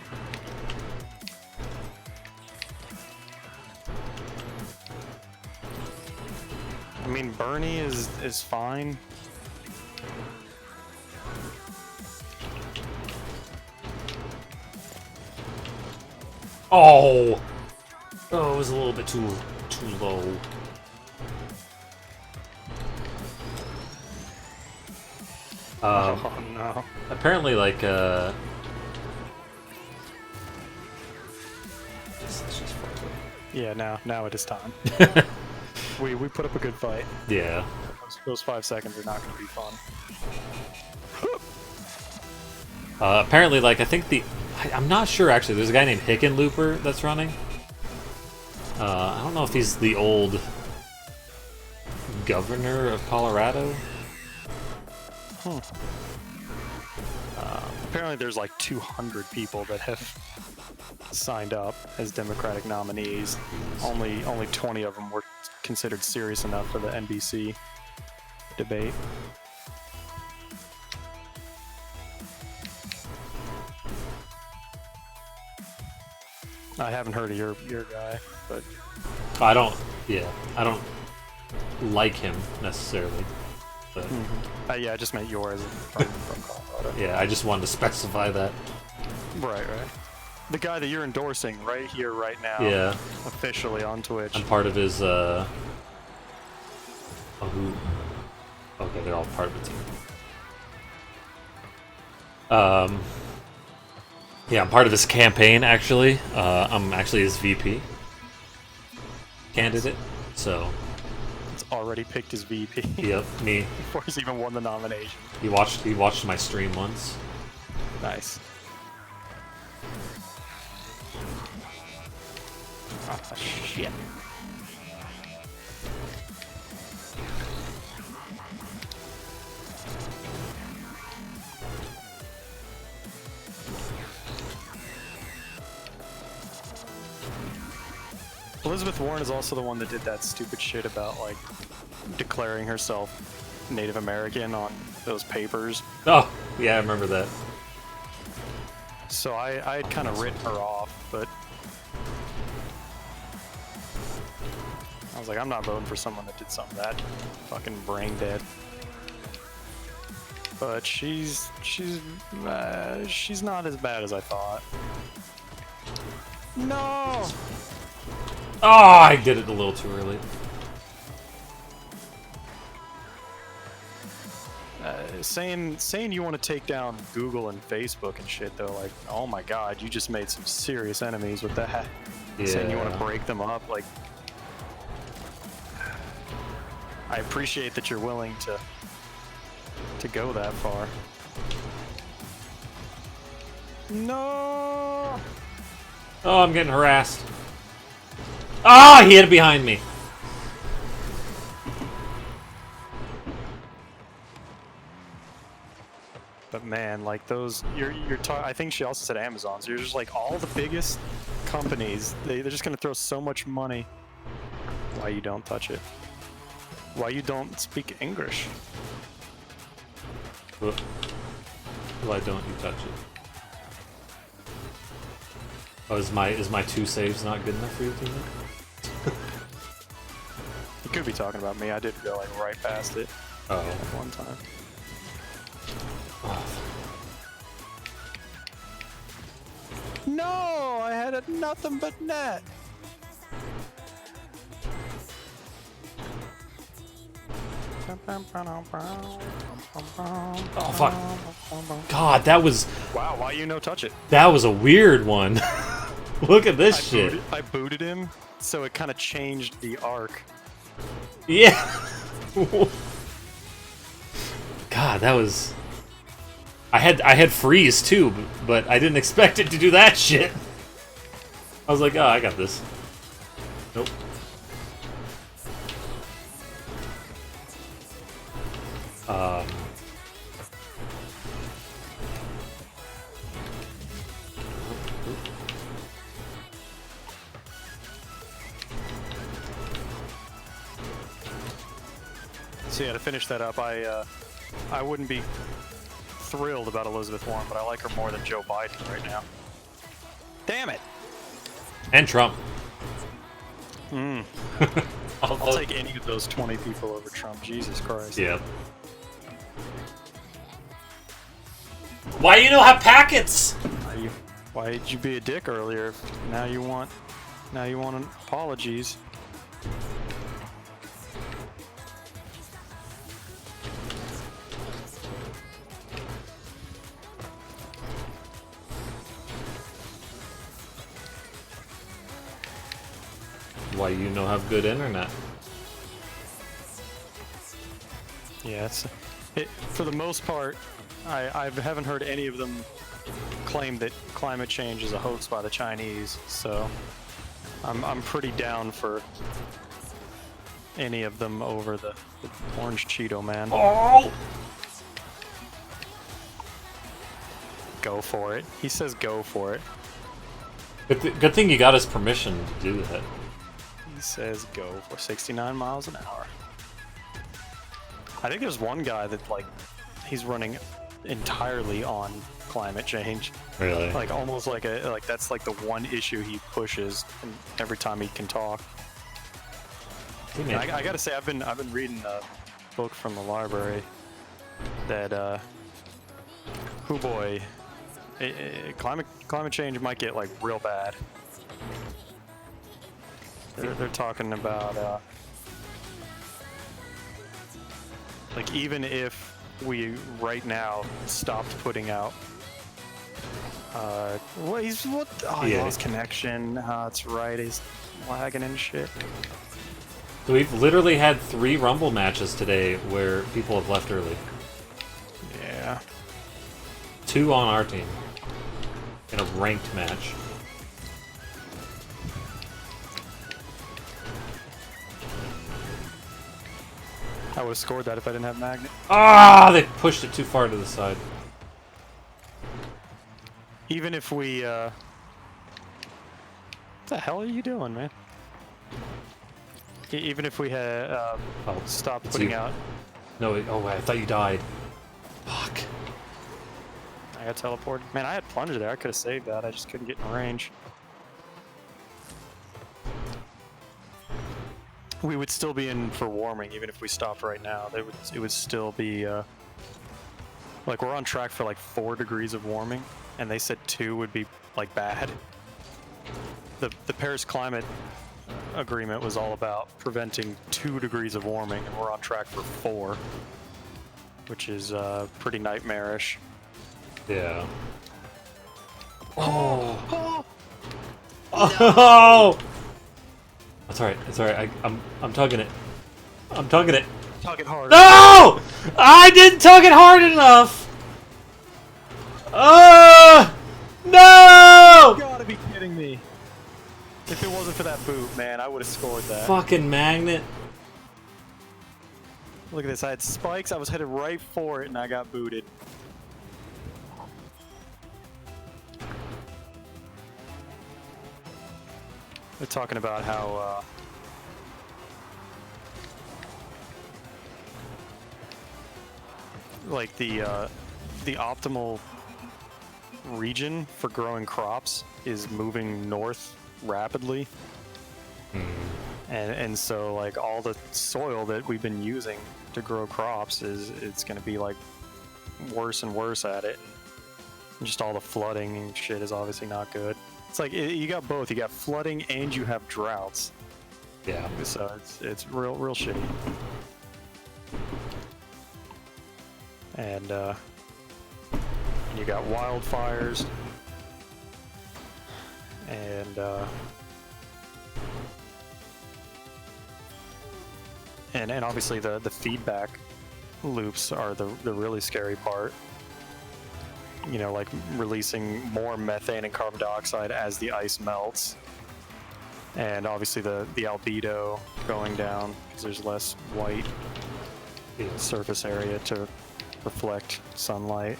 I mean, Bernie is fine. Oh! Oh, it was a little bit too low. Oh no. Apparently, like, This is just fucked up. Yeah, now it is time. we put up a good fight. Yeah. Those 5 seconds are not going to be fun. Apparently, like, I think I'm not sure, actually. There's a guy named Hickenlooper that's running. I don't know if he's the old governor of Colorado. Apparently there's like 200 people that have signed up as Democratic nominees. Only 20 of them were considered serious enough for the NBC debate. I haven't heard of your guy, but I don't like him necessarily. But yeah, I just meant yours from Colorado. yeah, I just wanted to specify that. Right. The guy that you're endorsing right here, right now. Yeah. Officially on Twitch. I'm part of his, Oh, who? Okay, they're all part of the team. Yeah, I'm part of his campaign, actually. I'm actually his VP candidate, so... It's already picked his VP. Yep, me. Before he's even won the nomination. He watched my stream once. Nice. Ah, shit. Elizabeth Warren is also the one that did that stupid shit about, like, declaring herself Native American on those papers. Oh, yeah, I remember that. So I had kind of written her off, but I was like, I'm not voting for someone that did something that fucking brain dead. But she's not as bad as I thought. No. Oh, I did it a little too early. Saying you want to take down Google and Facebook and shit, though, like, oh my god, you just made some serious enemies with that. Yeah. Saying you want to break them up, like, I appreciate that you're willing to go that far. No. Oh, I'm getting harassed. Ah, he hit it behind me. But man, like those, I think she also said Amazon. So you're just like all the biggest companies. They're just gonna throw so much money. Why you don't touch it? Why you don't speak English? Why don't you touch it? Oh, is my 2 saves not good enough for you, teammate? You could be talking about me. I did go like right past it. Oh. At one time. Oh. No, I had nothing but net. Oh fuck! God, that was. Wow, why you no touch it? That was a weird one. Look at this shit. I booted him, so it kind of changed the arc. Yeah. God, that was. I had freeze too, but I didn't expect it to do that shit. I was like, oh, I got this. Nope. So yeah, to finish that up, I wouldn't be thrilled about Elizabeth Warren, but I like her more than Joe Biden right now. Damn it! And Trump. I'll take any of those 20 people over Trump. Jesus Christ. Yeah. Why you don't have packets? Why did you be a dick earlier? Now you want apologies. Why you don't have good internet? Yeah, for the most part, I haven't heard any of them claim that climate change is a hoax by the Chinese, so I'm pretty down for any of them over the orange Cheeto man. Oh! Go for it. He says go for it. Good thing you got his permission to do that. He says go for 69 miles an hour. I think there's one guy that, like, he's running entirely on climate change. Really? Like, almost like that's like the one issue he pushes every time he can talk. I gotta say, I've been reading a book from the library that, oh boy, climate change might get, like, real bad. They're talking about, like, even if we right now stopped putting out, what? Oh, he lost connection. That's right. He's lagging and shit. So we've literally had 3 Rumble matches today where people have left early. Yeah. 2 on our team in a ranked match. I would have scored that if I didn't have Magnet. Ah, they pushed it too far to the side. Even if we, what the hell are you doing, man? Even if we had stopped putting out. No, oh, I thought you died. Fuck. I got teleported. Man, I had plunger there. I could have saved that. I just couldn't get in range. We would still be in for warming, even if we stopped right now. It would still be, like, we're on track for, like, 4 degrees of warming, and they said 2 would be, like, bad. The Paris Climate Agreement was all about preventing 2 degrees of warming, and we're on track for 4, which is, pretty nightmarish. Yeah. Oh! Oh! It's alright, it's alright. I'm tugging it. I'm tugging it. Tug it hard. No! I didn't tug it hard enough! No! You gotta be kidding me. If it wasn't for that boot, man, I would have scored that. Fucking Magnet. Look at this. I had spikes, I was headed right for it, and I got booted. They're talking about how, like, the optimal region for growing crops is moving north rapidly. And so, like, all the soil that we've been using to grow crops it's going to be, like, worse and worse at it. Just all the flooding and shit is obviously not good. It's like you got both. You got flooding and you have droughts. Yeah. So it's real shitty. And you got wildfires. And obviously the feedback loops are the really scary part. You know, like releasing more methane and carbon dioxide as the ice melts. And obviously the albedo going down because there's less white surface area to reflect sunlight.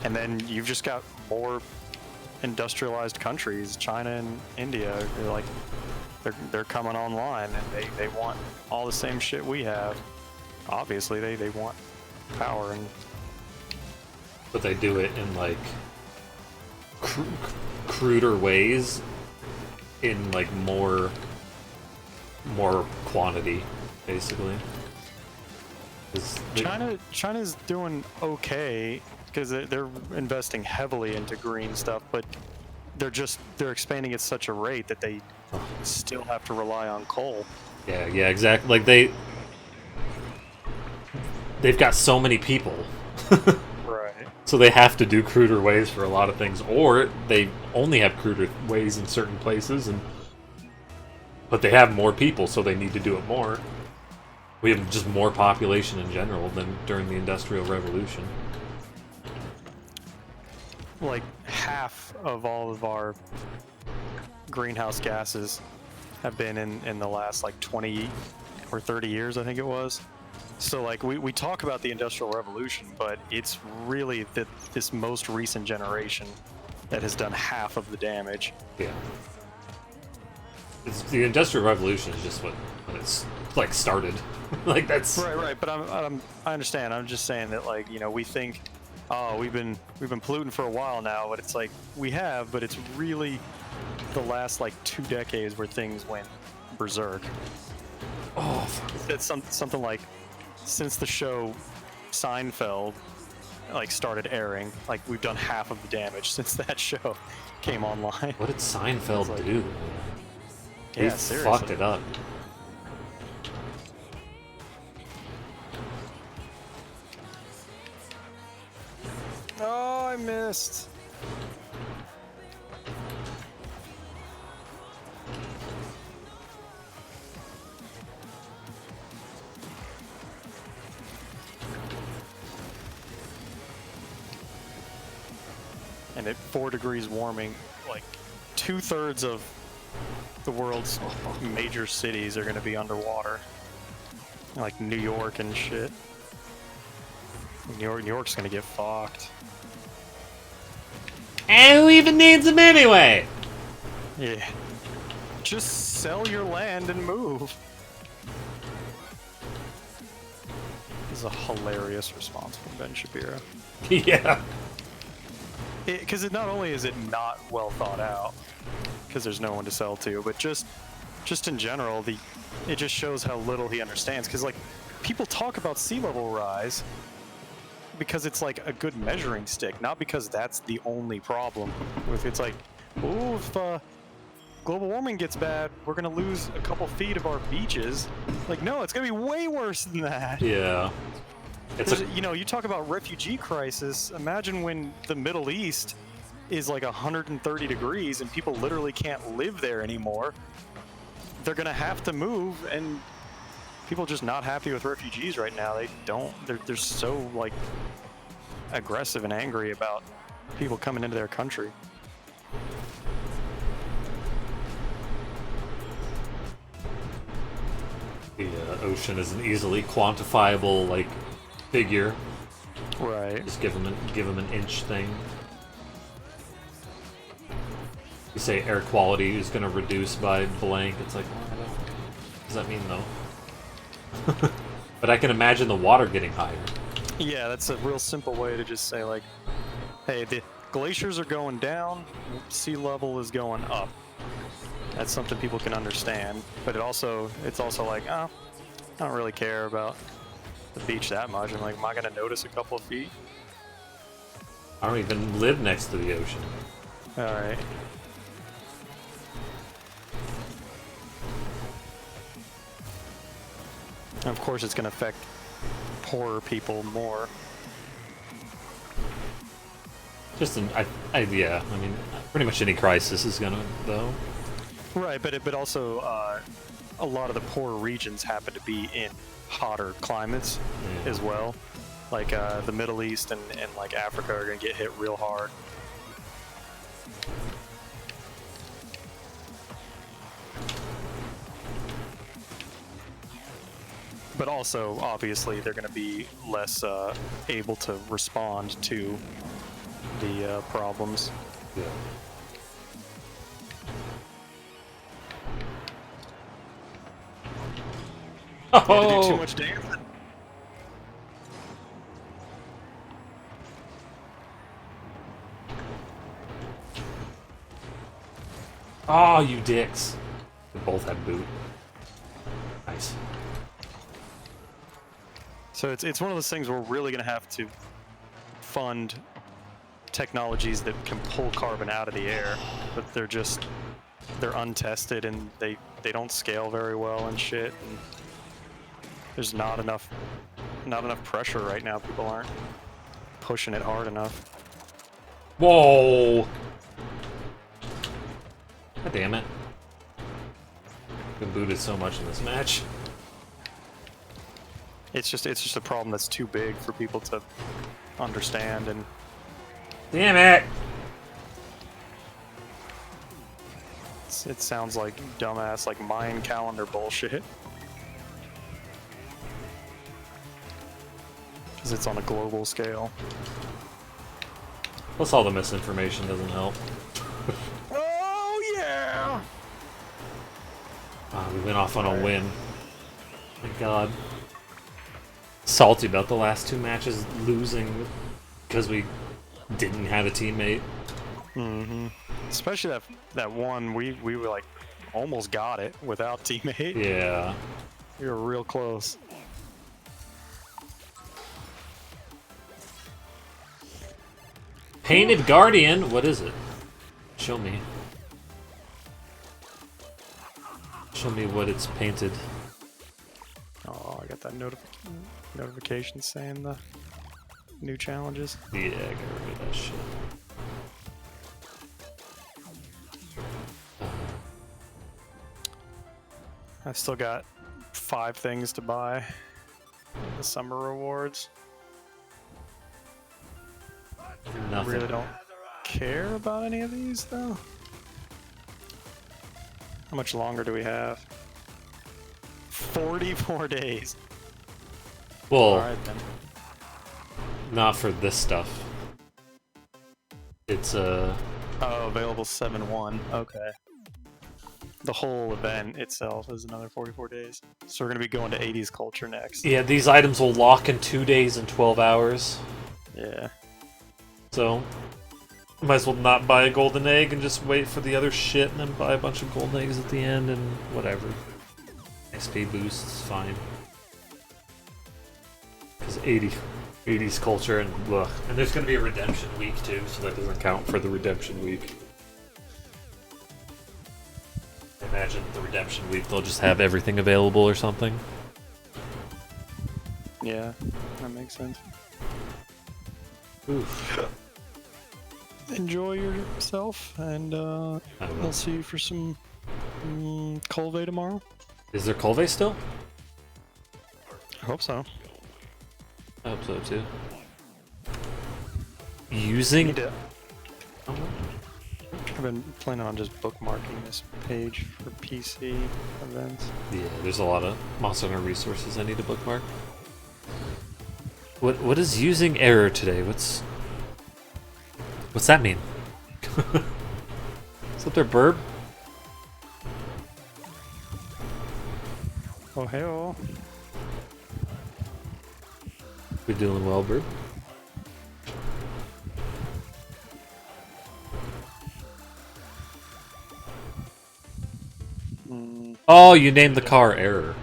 And then you've just got more industrialized countries, China and India, they're coming online and they want all the same shit we have. Obviously they want power, and but they do it in like cruder ways, in like more quantity, basically. China's doing okay because they're investing heavily into green stuff, but they're expanding at such a rate that they still have to rely on coal. Yeah, exactly. Like they've got so many people. Right. So they have to do cruder ways for a lot of things, or they only have cruder ways in certain places, but they have more people, so they need to do it more. We have just more population in general than during the Industrial Revolution. Like half of all of our greenhouse gases have been in the last like 20 or 30 years, I think it was. So like we talk about the Industrial Revolution, but it's really this most recent generation that has done half of the damage. Yeah. The Industrial Revolution is just when it's like started. Like that's right. But I understand. I'm just saying that, like, you know, we think, oh, we've been polluting for a while now, but it's like we have, but it's really the last like 2 decades where things went berserk. Oh, it's something like since the show Seinfeld like started airing, like we've done half of the damage since that show came online. What did Seinfeld do? Yeah, he seriously. Fucked it up. Oh, I missed. And at 4 degrees warming, like 2/3 of the world's major cities are going to be underwater, like New York and shit. New York's going to get fucked. And who even needs them anyway? Yeah. Just sell your land and move. This is a hilarious response from Ben Shapiro. Yeah. Because it not only is it not well thought out, because there's no one to sell to, but just in general, it just shows how little he understands. Because like people talk about sea level rise because it's like a good measuring stick, not because that's the only problem. It's like, oh, if global warming gets bad, we're gonna lose a couple feet of our beaches. Like, no, it's gonna be way worse than that. Yeah. You know, you talk about refugee crisis. Imagine when the Middle East is like 130 degrees and people literally can't live there anymore. They're gonna have to move, and people are just not happy with refugees right now. They're so like aggressive and angry about people coming into their country. The ocean is an easily quantifiable like figure. Right. Just give them an inch thing. You say air quality is going to reduce by blank. It's like, well, what does that mean though? But I can imagine the water getting higher. Yeah, that's a real simple way to just say like, hey, the glaciers are going down, sea level is going up. That's something people can understand, but it's also like, oh, I don't really care about the beach that much. I'm like, am I gonna notice a couple of feet? I don't even live next to the ocean. All right. And of course, it's gonna affect poorer people more. Just yeah. I mean, pretty much any crisis is gonna though. Right, but also a lot of the poorer regions happen to be in hotter climates as well. Like the Middle East and like Africa are gonna get hit real hard. But also, obviously, they're going to be less able to respond to the problems. Yeah. Oh! Do too much dancing. Oh, you dicks. They both have boot. Nice. So it's one of those things we're really going to have to fund technologies that can pull carbon out of the air, but they're untested and they don't scale very well and shit. And there's not enough pressure right now. People aren't pushing it hard enough. Whoa! God damn it. Been booted so much in this match. It's just a problem that's too big for people to understand. And damn it! it sounds like dumbass, like Mayan calendar bullshit. Because it's on a global scale. Plus all the misinformation doesn't help. Oh yeah! We went off on a win. Thank God. Salty about the last two matches losing because we didn't have a teammate. Mm-hmm. Especially that one, we were like almost got it without teammate. Yeah. We were real close. Painted Guardian? What is it? Show me. Show me what it's painted. Oh, I got that notification saying the new challenges. Yeah, get rid of that shit. I've still got 5 things to buy. The summer rewards. I Nothing. really don't care about any of these though. How much longer do we have? 44 days. Well, Alright then. not for this stuff. It's Oh, available 7/1. Okay. The whole event itself is another 44 days. So we're gonna be going to 80s culture next. yeah, these items will lock in 2 days and 12 hours. Yeah. So, might as well not buy a golden egg and just wait for the other shit and then buy a bunch of golden eggs at the end and whatever. XP boosts, fine. Because 80s culture and ugh. And there's going to be a redemption week too, so that doesn't count for the redemption week. I imagine the redemption week they'll just have everything available or something. Yeah, that makes sense. Oof. Enjoy yourself, and I'll see you for some Colve tomorrow. Is there Colve still? I hope so. I hope so too. Using... I've been planning on just bookmarking this page for PC events. Yeah, there's a lot of Monster Hunter resources I need to bookmark. What is using error today? What's that mean? Is that their burb? Oh hey-oh. We doing well, burb? Oh, you named the car Error.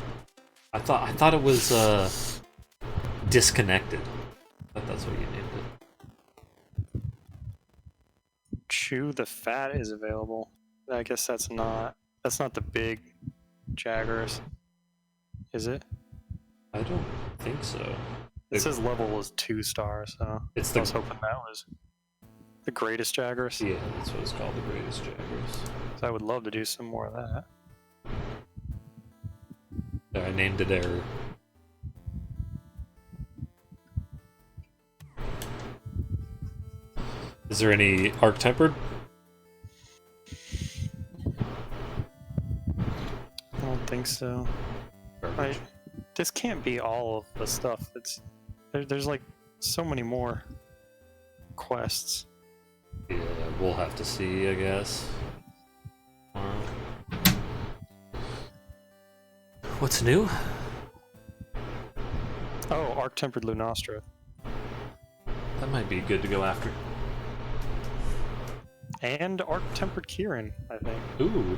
I thought it was Disconnected. I thought that's what you named it. Chew the Fat is available. I guess that's not the big Jaggers, is it? I don't think so. It says level was 2 stars, so I was hoping that was the greatest Jaggers. Yeah, that's what it's called, the greatest Jaggers. So I would love to do some more of that. I named it error. Is there any arc tempered? I don't think so. This can't be all of the stuff. There's like so many more quests. Yeah, we'll have to see, I guess. What's new? Oh, Arc Tempered Lunastra. That might be good to go after. And Arc Tempered Kieran, I think. Ooh,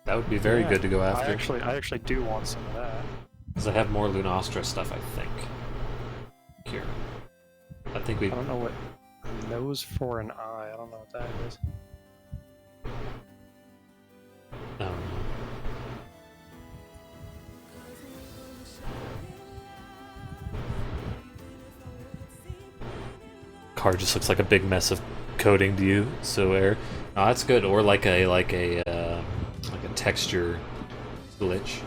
that would be very good to go after. I actually do want some of that. Because I have more Lunastra stuff, I think. Kieran. I don't know what nose for an eye. I don't know what that is. I don't know. Card just looks like a big mess of coding to you, so air. No, that's good. Or like a texture glitch.